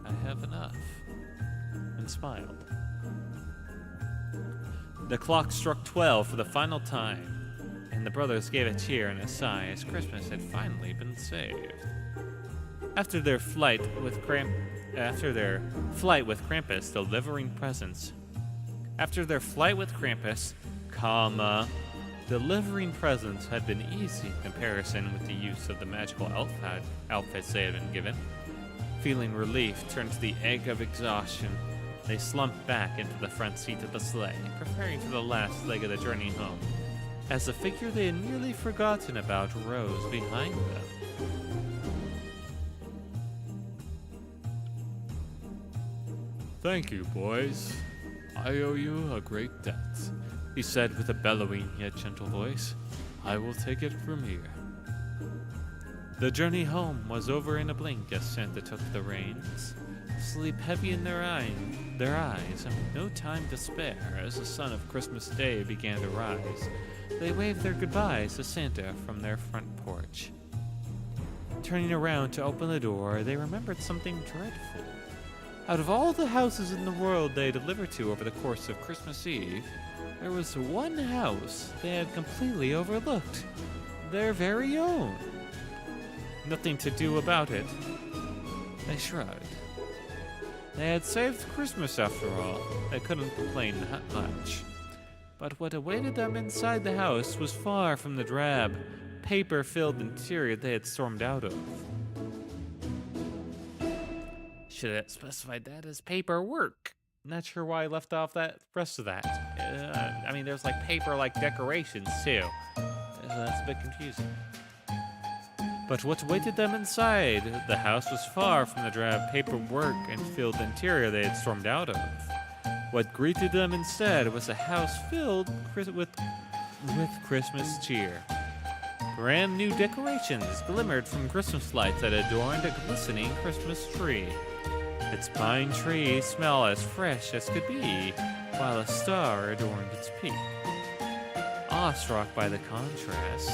"I have enough," and smiled. The clock struck 12 for the final time, and the brothers gave a cheer and a sigh as Christmas had finally been saved. After their flight with Krampus delivering presents. Delivering presents had been easy in comparison with the use of the magical outfits they had been given. Feeling relief turned to the egg of exhaustion, they slumped back into the front seat of the sleigh, preparing for the last leg of the journey home, as the figure they had nearly forgotten about rose behind them. "Thank you, boys. I owe you a great debt," he said with a bellowing yet gentle voice. "I will take it from here." The journey home was over in a blink as Santa took the reins, sleep heavy in their eyes, their eyes, no time to spare, as the sun of Christmas Day began to rise. They waved their goodbyes to Santa from their front porch. Turning around to open the door, they remembered something dreadful. Out of all the houses in the world they delivered to over the course of Christmas Eve, there was one house they had completely overlooked. Their very own. Nothing to do about it. They shrugged. They had saved Christmas after all. They couldn't complain that much. But what awaited them inside the house was far from the drab, paper-filled interior they had stormed out of. Should have specified that as paperwork. Not sure why I left off that rest of that. I mean, there's like paper-like decorations too. That's a bit confusing. But what awaited them inside the house was far from the drab paperwork and filled interior they had stormed out of. What greeted them instead was a house filled with Christmas cheer. Brand new decorations glimmered from Christmas lights that adorned a glistening Christmas tree. Its pine trees smelled as fresh as could be, while a star adorned its peak. Awestruck by the contrast.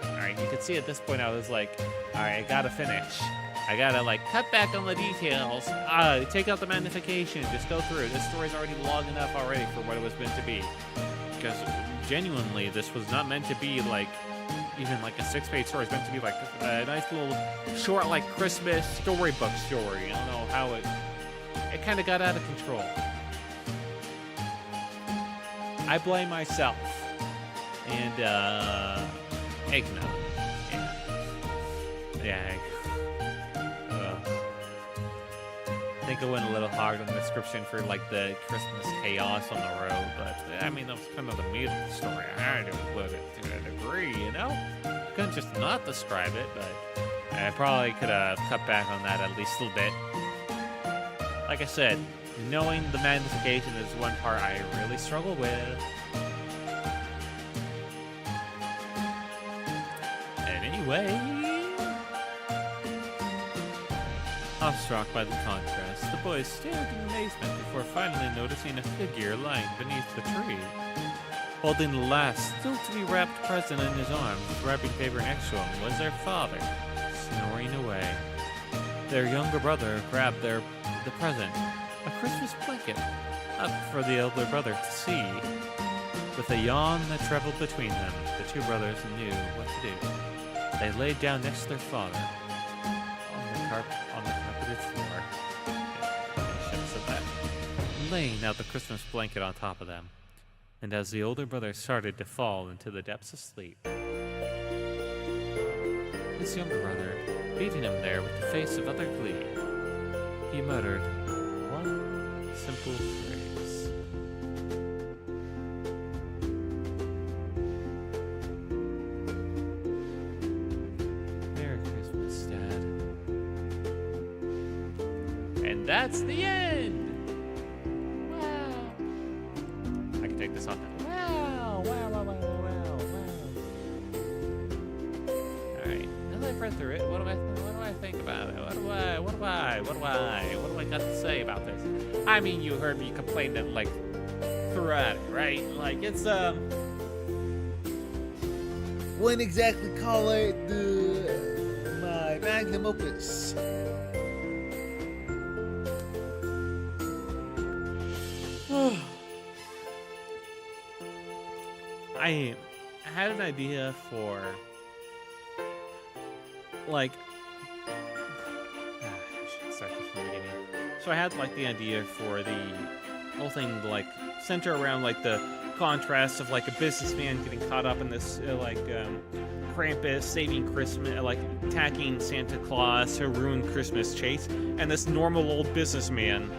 Alright, you can see at this point I was like, alright, I gotta finish. I gotta like cut back on the details, take out the magnification, just go through it. This story's already long enough already for what it was meant to be. Because genuinely, this was not meant to be like even like a 6-page story. It's meant to be like a nice little short like Christmas storybook story. I don't know how it kind of got out of control. I blame myself and eggnog. Yeah. I think I went a little hard on the description for like the Christmas chaos on the road, but I mean that was kind of the meat of the story. I had to put it to a degree, you know? Couldn't just not describe it, but I probably could have cut back on that at least a little bit. Like I said, knowing the magnification is one part I really struggle with. And anyway, awestruck by the contrast, the boys stared in amazement before finally noticing a figure lying beneath the tree. Holding the last, still-to-be wrapped present in his arms, wrapping paper next to him, was their father, snoring away. Their younger brother grabbed the present, a Christmas blanket, up for the elder brother to see. With a yawn that traveled between them, the two brothers knew what to do. They laid down next to their father, on the carpeted floor. I should have said that. Laying out the Christmas blanket on top of them. And as the older brother started to fall into the depths of sleep, his younger brother, leaving him there with the face of utter glee, he muttered one simple phrase. Merry Christmas, Dad. And that's the end! Take this off. Wow. Alright, now that I've read through it, what do I think about it? What do I got to say about this? I mean, you heard me complain that, like, throughout it, right? Like, it's, wouldn't exactly call it my magnum opus. I had an idea for, like, I should start this from the beginning. So I had, like, the idea for the whole thing, like, center around, like, the contrast of, like, a businessman getting caught up in this, Krampus saving Christmas, like, attacking Santa Claus to ruin Christmas chase, and this normal old businessman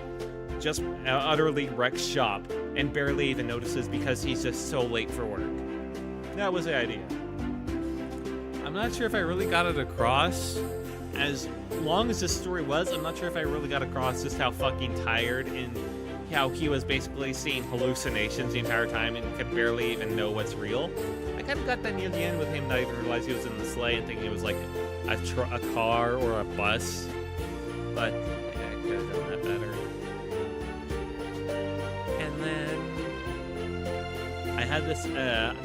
just utterly wrecks shop and barely even notices because he's just so late for work. That was the idea. I'm not sure if I really got it across. As long as this story was, I'm not sure if I really got across just how fucking tired and how he was basically seeing hallucinations the entire time and could barely even know what's real. I kind of got that near the end with him not even realizing he was in the sleigh and thinking it was like a car or a bus. But yeah, I could have done that better. And then I had this.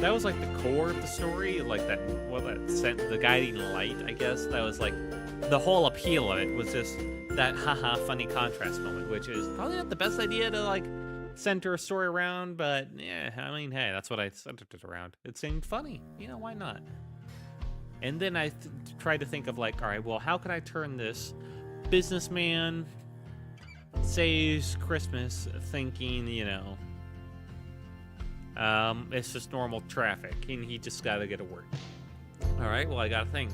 That was like the core of the story, like that. What that sent the guiding light, I guess. That was like the whole appeal of it was just that haha funny contrast moment, which is probably not the best idea to like center a story around, but yeah, I mean, hey, that's what I centered it around. It seemed funny, why not? And then I tried to think of like, all right, well, how can I turn this businessman saves Christmas thinking, it's just normal traffic and he just gotta get to work. All right, well, I gotta think,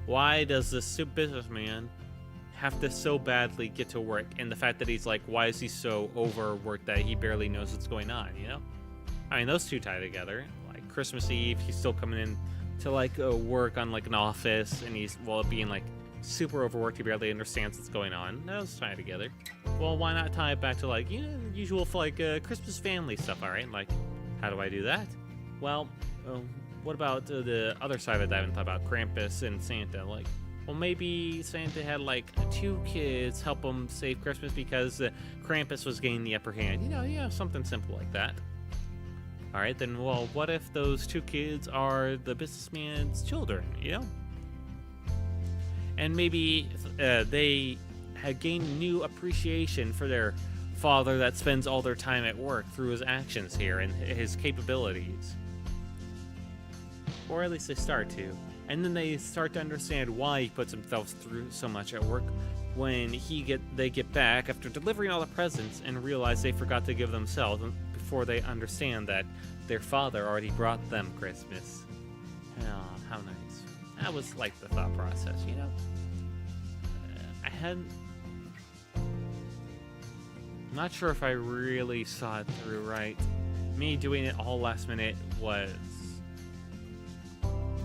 why does this businessman have to so badly get to work? And the fact that he's like, why is he so overworked that he barely knows what's going on, I mean, those two tie together. Like Christmas Eve, he's still coming in to like work on like an office, and he's, well, being like super overworked, he barely understands what's going on. Those tie together. Well, why not tie it back to like, the usual like Christmas family stuff, all right? Like, how do I do that? Well, what about the other side of it that I haven't thought about, Krampus and Santa? Like, well, maybe Santa had like 2 kids help him save Christmas because Krampus was gaining the upper hand. Something simple like that. All right, then, well, what if those 2 kids are the businessman's children, And maybe they had gained new appreciation for their father that spends all their time at work through his actions here and his capabilities. Or at least they start to. And then they start to understand why he puts himself through so much at work when they get back after delivering all the presents and realize they forgot to give themselves before they understand that their father already brought them Christmas. Oh, how nice. That was like the thought process, I'm not sure if I really saw it through right. Me doing it all last minute was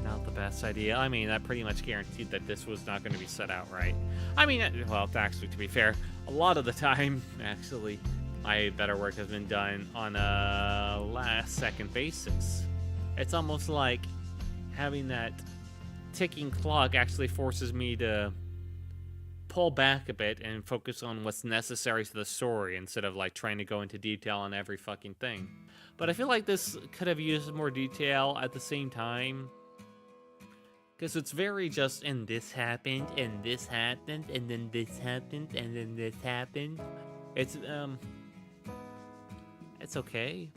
not the best idea. I mean, that pretty much guaranteed that this was not going to be set out right. I mean, well, actually, to be fair, a lot of the time, actually, my better work has been done on a last-second basis. It's almost like having that ticking clock actually forces me to pull back a bit and focus on what's necessary to the story instead of like trying to go into detail on every fucking thing. But I feel like this could have used more detail at the same time, because it's very just, and this happened, and this happened, and then this happened, and then this happened. It's okay,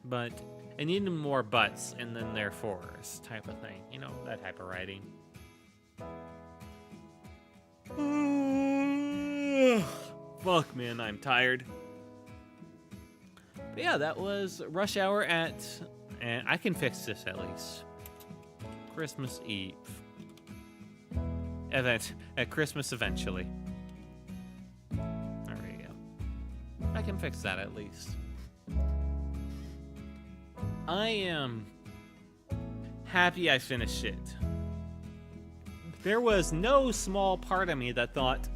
but I needed more buts and then therefores type of thing, that type of writing. Fuck, man, I'm tired. But yeah, that was Rush Hour and I can fix this at least. Christmas Eve. At Christmas eventually. There we go. I can fix that at least. I am happy I finished it. There was no small part of me that thought,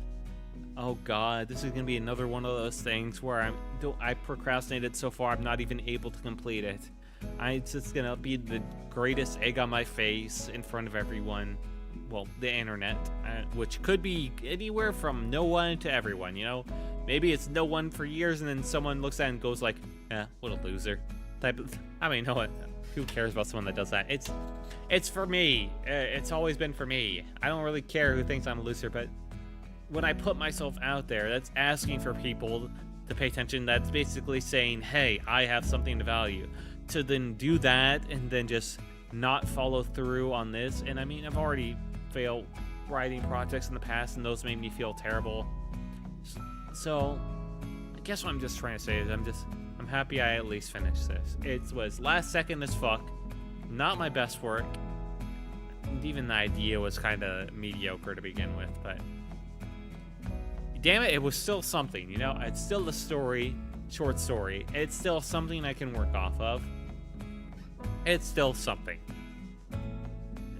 oh god, this is gonna be another one of those things where I procrastinated so far I'm not even able to complete it. It's just gonna be the greatest egg on my face in front of everyone. Well, the internet, which could be anywhere from no one to everyone, Maybe it's no one for years and then someone looks at it and goes like, what a loser. I mean, no one, who cares about someone that does that? It's for me. It's always been for me. I don't really care who thinks I'm a loser, but when I put myself out there, that's asking for people to pay attention. That's basically saying, hey, I have something to value. To then do that and then just not follow through on this. And I mean, I've already failed writing projects in the past and those made me feel terrible. So I guess what I'm just trying to say is I'm happy I at least finished this. It was last second as fuck. Not my best work. And even the idea was kind of mediocre to begin with, but damn it, it was still something, It's still a story, short story. It's still something I can work off of. It's still something.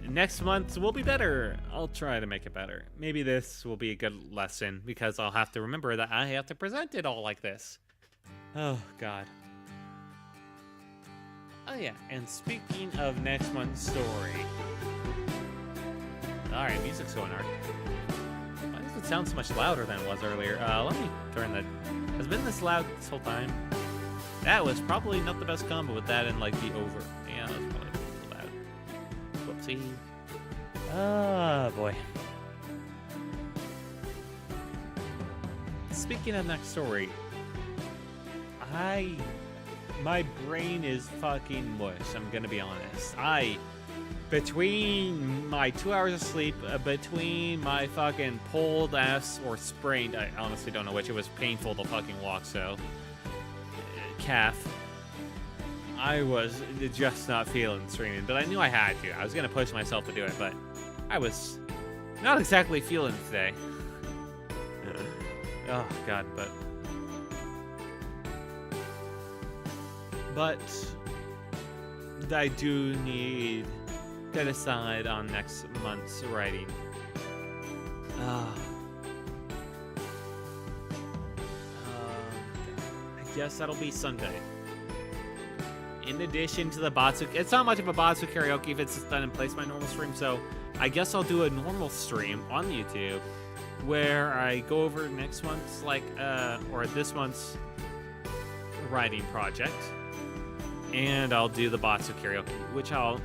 Next month will be better. I'll try to make it better. Maybe this will be a good lesson because I'll have to remember that I have to present it all like this. Oh, God. Oh, yeah, and speaking of next month's story. Alright, music's going hard. Why does it sounds so much louder than it was earlier. Let me turn that. Has it been this loud this whole time? That was probably not the best combo with that and like the over. Yeah, that was probably too loud. Whoopsie. Ah, boy. Speaking of next story, my brain is fucking mush, I'm gonna be honest. Between my 2 hours of sleep, between my fucking pulled ass or sprained, I honestly don't know which, it was painful to fucking walk, so, calf, I was just not feeling streaming, but I knew I had to. I was gonna push myself to do it, but I was not exactly feeling it today. Oh, God, but I do need to decide on next month's writing. I guess that'll be Sunday. In addition to the Batsu, it's not much of a Batsu karaoke if it's done in place my normal stream, so I guess I'll do a normal stream on YouTube where I go over next month's, or this month's writing project, and I'll do the Batsu karaoke, which I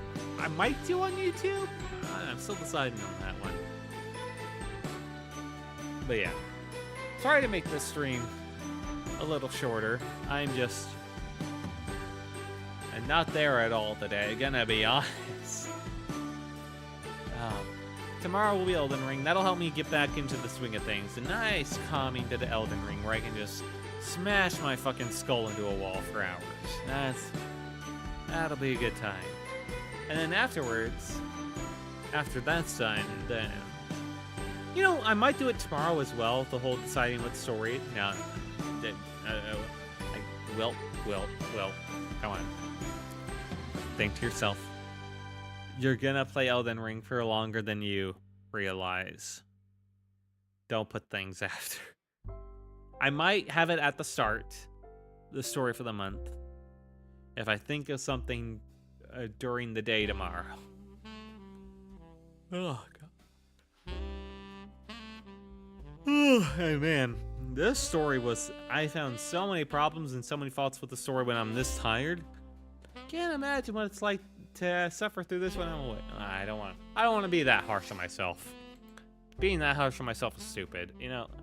might do on YouTube. I'm still deciding on that one. But yeah, sorry to make this stream a little shorter. I'm not there at all today, gonna be honest. Tomorrow will be Elden Ring. That'll help me get back into the swing of things. A nice calming to the Elden Ring where I can just smash my fucking skull into a wall for hours. That'll be a good time. And then afterwards, after that's done, then, I might do it tomorrow as well, the whole deciding what story. No, Will, come on. Think to yourself. You're gonna play Elden Ring for longer than you realize. Don't put things after. I might have it at the start, the story for the month, if I think of something during the day tomorrow. Oh, God. Oh, hey, man. This story I found so many problems and so many faults with the story when I'm this tired. Can't imagine what it's like to suffer through this when I'm awake. I don't want to be that harsh on myself. Being that harsh on myself is stupid.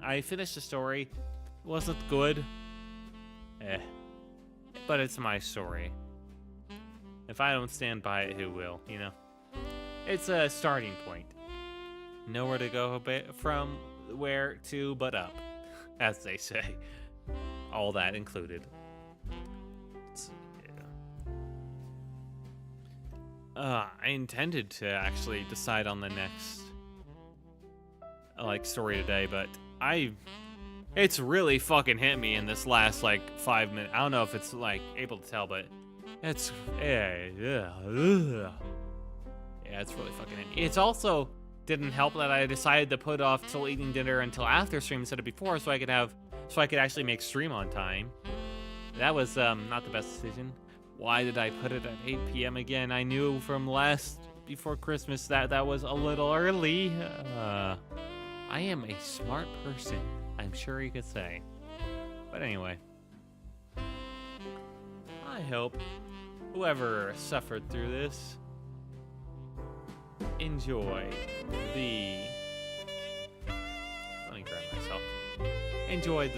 I finished the story. It wasn't good. But it's my story. If I don't stand by it, who will, It's a starting point. Nowhere to go from where to but up, as they say. All that included. I intended to actually decide on the next story today, but it's really fucking hit me in this last 5 minutes. I don't know if it's able to tell, but it's it's really fucking hit me. It's also didn't help that I decided to put off till eating dinner until after stream instead of before, so I could actually make stream on time. That was not the best decision. Why did I put it at 8 p.m. again? I knew from before Christmas that was a little early. I am a smart person, I'm sure you could say. But anyway, I hope whoever suffered through this enjoy the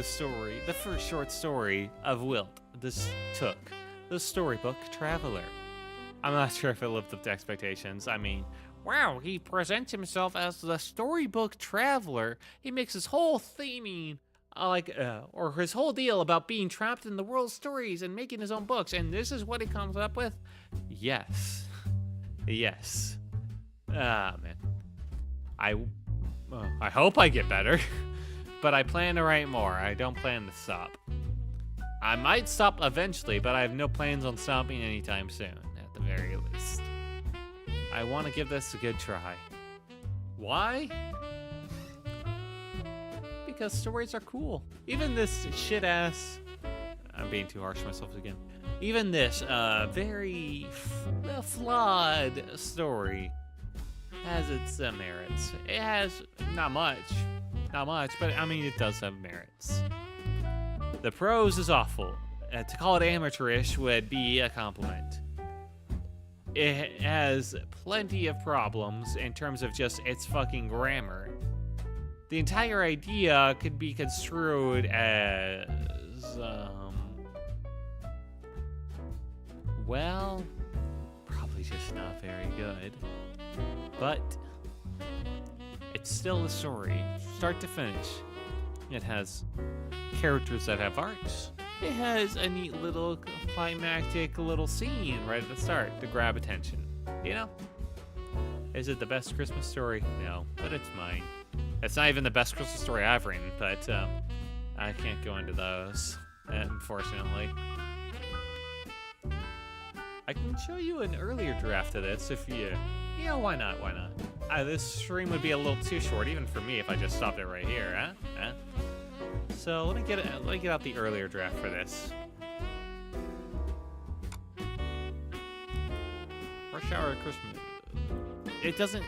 story, the first short story of Wilt, the Storybook Traveler. I'm not sure if it lived up to expectations. I mean, wow, he presents himself as the Storybook Traveler. He makes his whole theming, or his whole deal about being trapped in the world's stories and making his own books, and this is what he comes up with? Yes. Ah, man. I hope I get better, but I plan to write more. I don't plan to stop. I might stop eventually, but I have no plans on stopping anytime soon, at the very least. I want to give this a good try. Why? Because stories are cool. Even this shit-ass... I'm being too harsh on myself again. Even this very flawed story has its merits. It has not much. Not much, but I mean, it does have merits. The prose is awful. To call it amateurish would be a compliment. It has plenty of problems in terms of just its fucking grammar. The entire idea could be construed as, well, probably just not very good. But it's still a story, start to finish. It has characters that have arcs. It has a neat little climactic little scene right at the start to grab attention. You know? Is it the best Christmas story? No, but it's mine. It's not even the best Christmas story I've written, but I can't go into those, unfortunately. I can show you an earlier draft of this if you know, why not? Why not? This stream would be a little too short, even for me, if I just stopped it right here, huh? So let me get out the earlier draft for this. Rush Hour Christmas. It doesn't.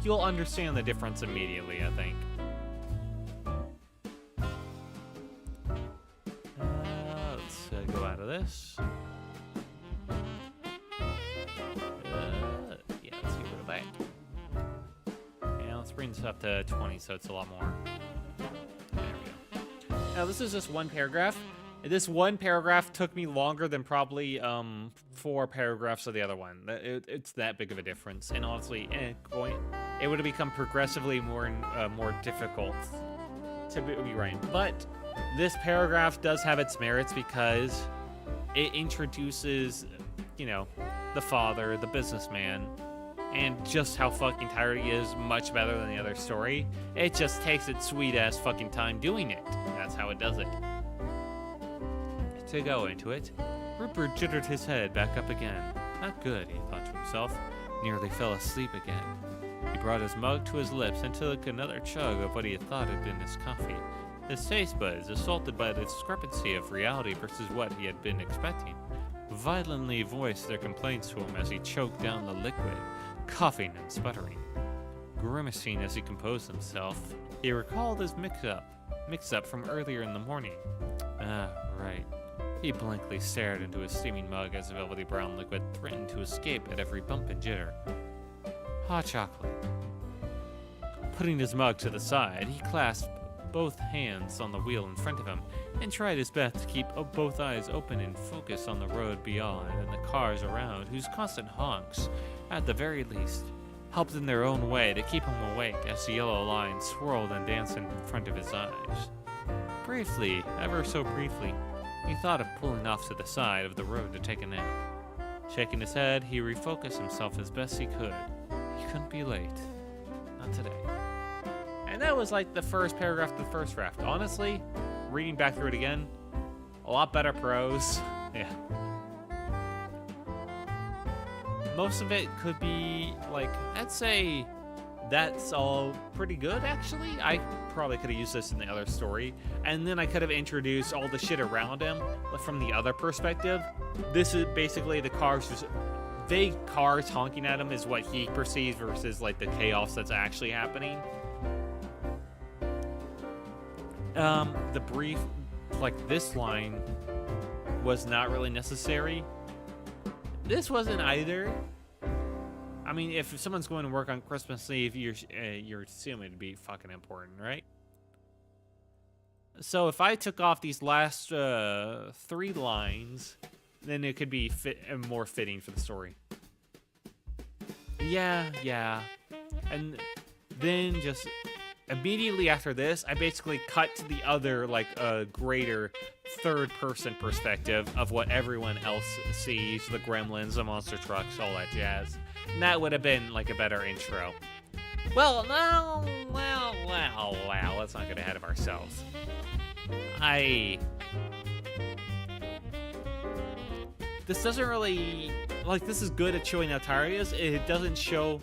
You'll understand the difference immediately, I think. Let's go out of this. Yeah, let's get rid of that. And let's bring this up to 20, so it's a lot more. There we go. Now, this is just one paragraph. This one paragraph took me longer than probably 4 paragraphs of the other one. It's that big of a difference, and honestly, it would have become progressively more difficult to be writing. But this paragraph does have its merits because it introduces, you know, the father, the businessman, and just how fucking tired he is much better than the other story. It just takes its sweet ass fucking time doing it. That's how it does it. To go into it, Rupert jittered his head back up again. Not good, he thought to himself. Nearly fell asleep again. He brought his mug to his lips and took another chug of what he had thought had been his coffee. His taste buds, assaulted by the discrepancy of reality versus what he had been expecting, violently voiced their complaints to him as he choked down the liquid, coughing and sputtering. Grimacing as he composed himself, he recalled his mix-up from earlier in the morning. Ah, right. He blankly stared into his steaming mug as the velvety brown liquid threatened to escape at every bump and jitter. Hot chocolate. Putting his mug to the side, he clasped both hands on the wheel in front of him and tried his best to keep both eyes open and focus on the road beyond and the cars around, whose constant honks, at the very least, helped in their own way to keep him awake as the yellow line swirled and danced in front of his eyes. Briefly, ever so briefly, he thought of pulling off to the side of the road to take a nap. Shaking his head, he refocused himself as best he could. He couldn't be late. Not today. And that was like the first paragraph of the first draft. Honestly, reading back through it again, a lot better prose. Yeah. Most of it could be, like, I'd say that's all pretty good, actually. I probably could have used this in the other story. And then I could have introduced all the shit around him, but from the other perspective. This is basically the cars, just vague cars honking at him is what he perceives versus, like, the chaos that's actually happening. The brief, like, this line was not really necessary. This wasn't either. I mean, if someone's going to work on Christmas Eve, you're assuming it'd be fucking important, right? So if I took off these last 3 lines, then it could be more fitting for the story. Yeah. And then just immediately after this, I basically cut to the other, like, greater third-person perspective of what everyone else sees, the gremlins, the monster trucks, all that jazz. And that would have been, like, a better intro. Well, no, let's not get ahead of ourselves. This doesn't really, like, this is good at showing how tired he is. It doesn't show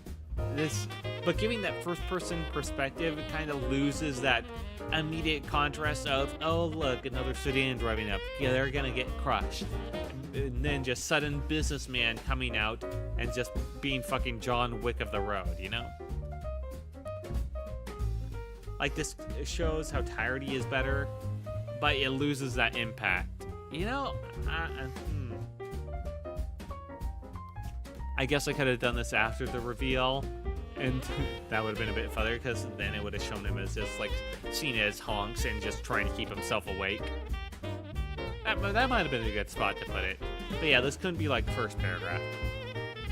this, but giving that first-person perspective, it kind of loses that immediate contrast of, oh, look, another sedan driving up. Yeah, they're gonna get crushed. And then just sudden businessman coming out and just being fucking John Wick of the road, you know? Like, this shows how tired he is better, but it loses that impact. You know, I guess I could have done this after the reveal, and that would have been a bit funnier, because then it would have shown him as just, like, seen as honks and just trying to keep himself awake. That might have been a good spot to put it. But yeah, this couldn't be, like, the first paragraph.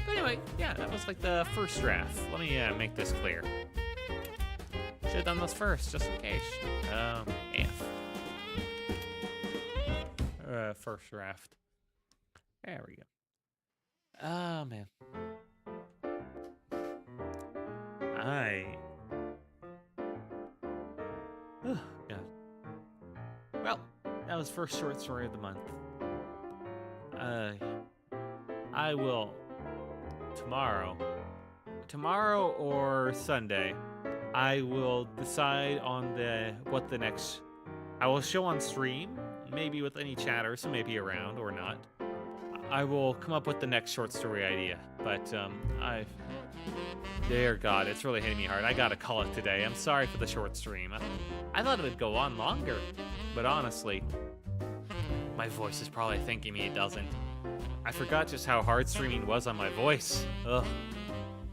But anyway, yeah, that was, like, the first draft. Let me make this clear. Should have done this first, just in case. First draft. There we go. Oh, man. Oh, God. Well, that was first short story of the month. I will tomorrow or Sunday, I will decide on what the next I will show on stream, maybe with any chatters, so maybe around or not. I will come up with the next short story idea, but dear God, it's really hitting me hard. I gotta call it today. I'm sorry for the short stream. I thought it would go on longer, but honestly, my voice is probably thanking me it doesn't. I forgot just how hard streaming was on my voice. Ugh.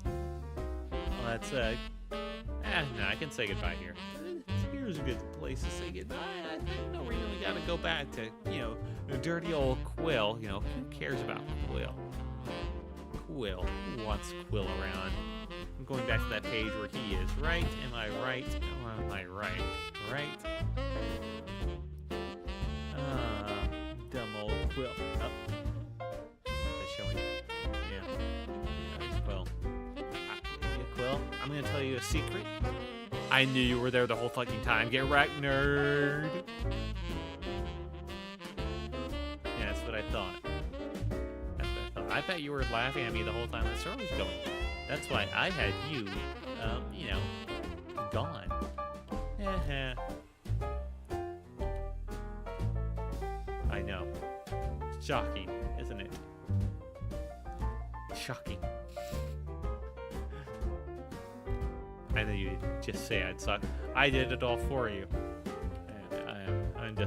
Well, that's no, I can say goodbye here. Here's a good place to say goodbye. I don't know, we really gotta go back to, the dirty old Quill. Who cares about Quill? Quill. Who wants Quill around? I'm going back to that page where he is, right? Am I right? Or am I right? Right? Dumb old Quill. Oh. That's showing. Yeah. There's Quill. Quill, I'm gonna tell you a secret. I knew you were there the whole fucking time. Get wrecked, nerd. Yeah, that's what I thought. I bet you were laughing at me the whole time the story was going. That's why I had you, gone. I know. Shocking, isn't it? Shocking. I know you just say I'd suck. I did it all for you. And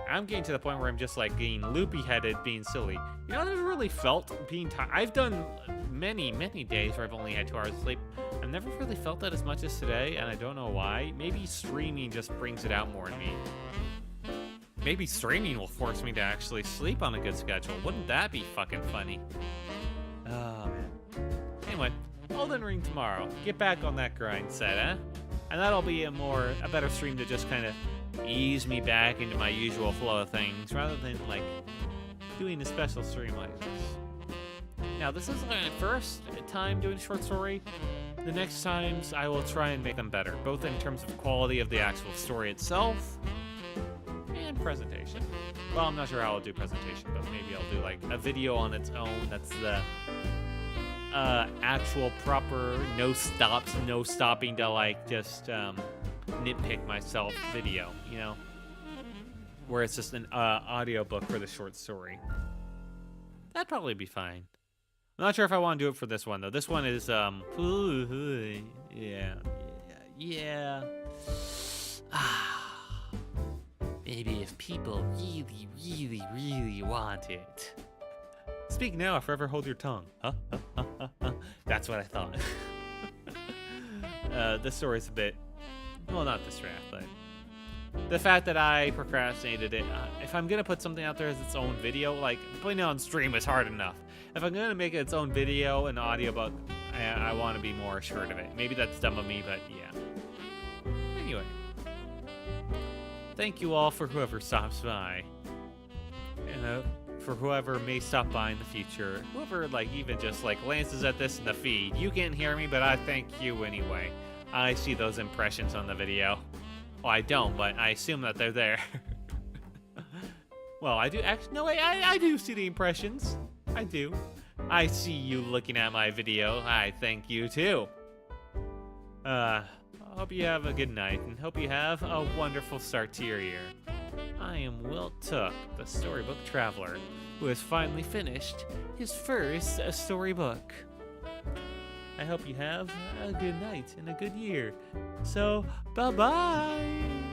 I'm getting to the point where I'm just like getting loopy-headed, being silly. I've never really felt being tired. I've done many, many days where I've only had 2 hours of sleep. I've never really felt that as much as today, and I don't know why. Maybe streaming just brings it out more in me. Maybe streaming will force me to actually sleep on a good schedule. Wouldn't that be fucking funny? Oh, man. Anyway, Elden Ring tomorrow. Get back on that grind set, eh? And that'll be a better stream to just kind of ease me back into my usual flow of things, rather than, like, doing a special stream like this. Now, this is my first time doing short story. The next times, I will try and make them better, both in terms of quality of the actual story itself and presentation. Well, I'm not sure how I'll do presentation, but maybe I'll do, like, a video on its own that's the actual proper no stopping to, like, just nitpick myself video, where it's just an audiobook for the short story. That'd probably be fine. I'm not sure if I want to do it for this one, though. This one is yeah. Maybe if people really, really, really want it. Speak now or forever hold your tongue. Huh? That's what I thought. This story's a bit... Well, not this draft, but... The fact that I procrastinated it. If I'm going to put something out there as its own video, like, putting it on stream is hard enough. If I'm going to make it its own video and audiobook, I want to be more assured of it. Maybe that's dumb of me, but yeah. Anyway. Thank you all for whoever stops by. For whoever may stop by in the future. Whoever, like, even just, like, glances at this in the feed. You can't hear me, but I thank you anyway. I see those impressions on the video. Well, I don't, but I assume that they're there. Well, I do actually... No, wait, I do see the impressions. I do. I see you looking at my video. I thank you, too. I hope you have a good night, and hope you have a wonderful start to your year. I am Will Took, the storybook traveler, who has finally finished his first storybook. I hope you have a good night and a good year. So, bye-bye.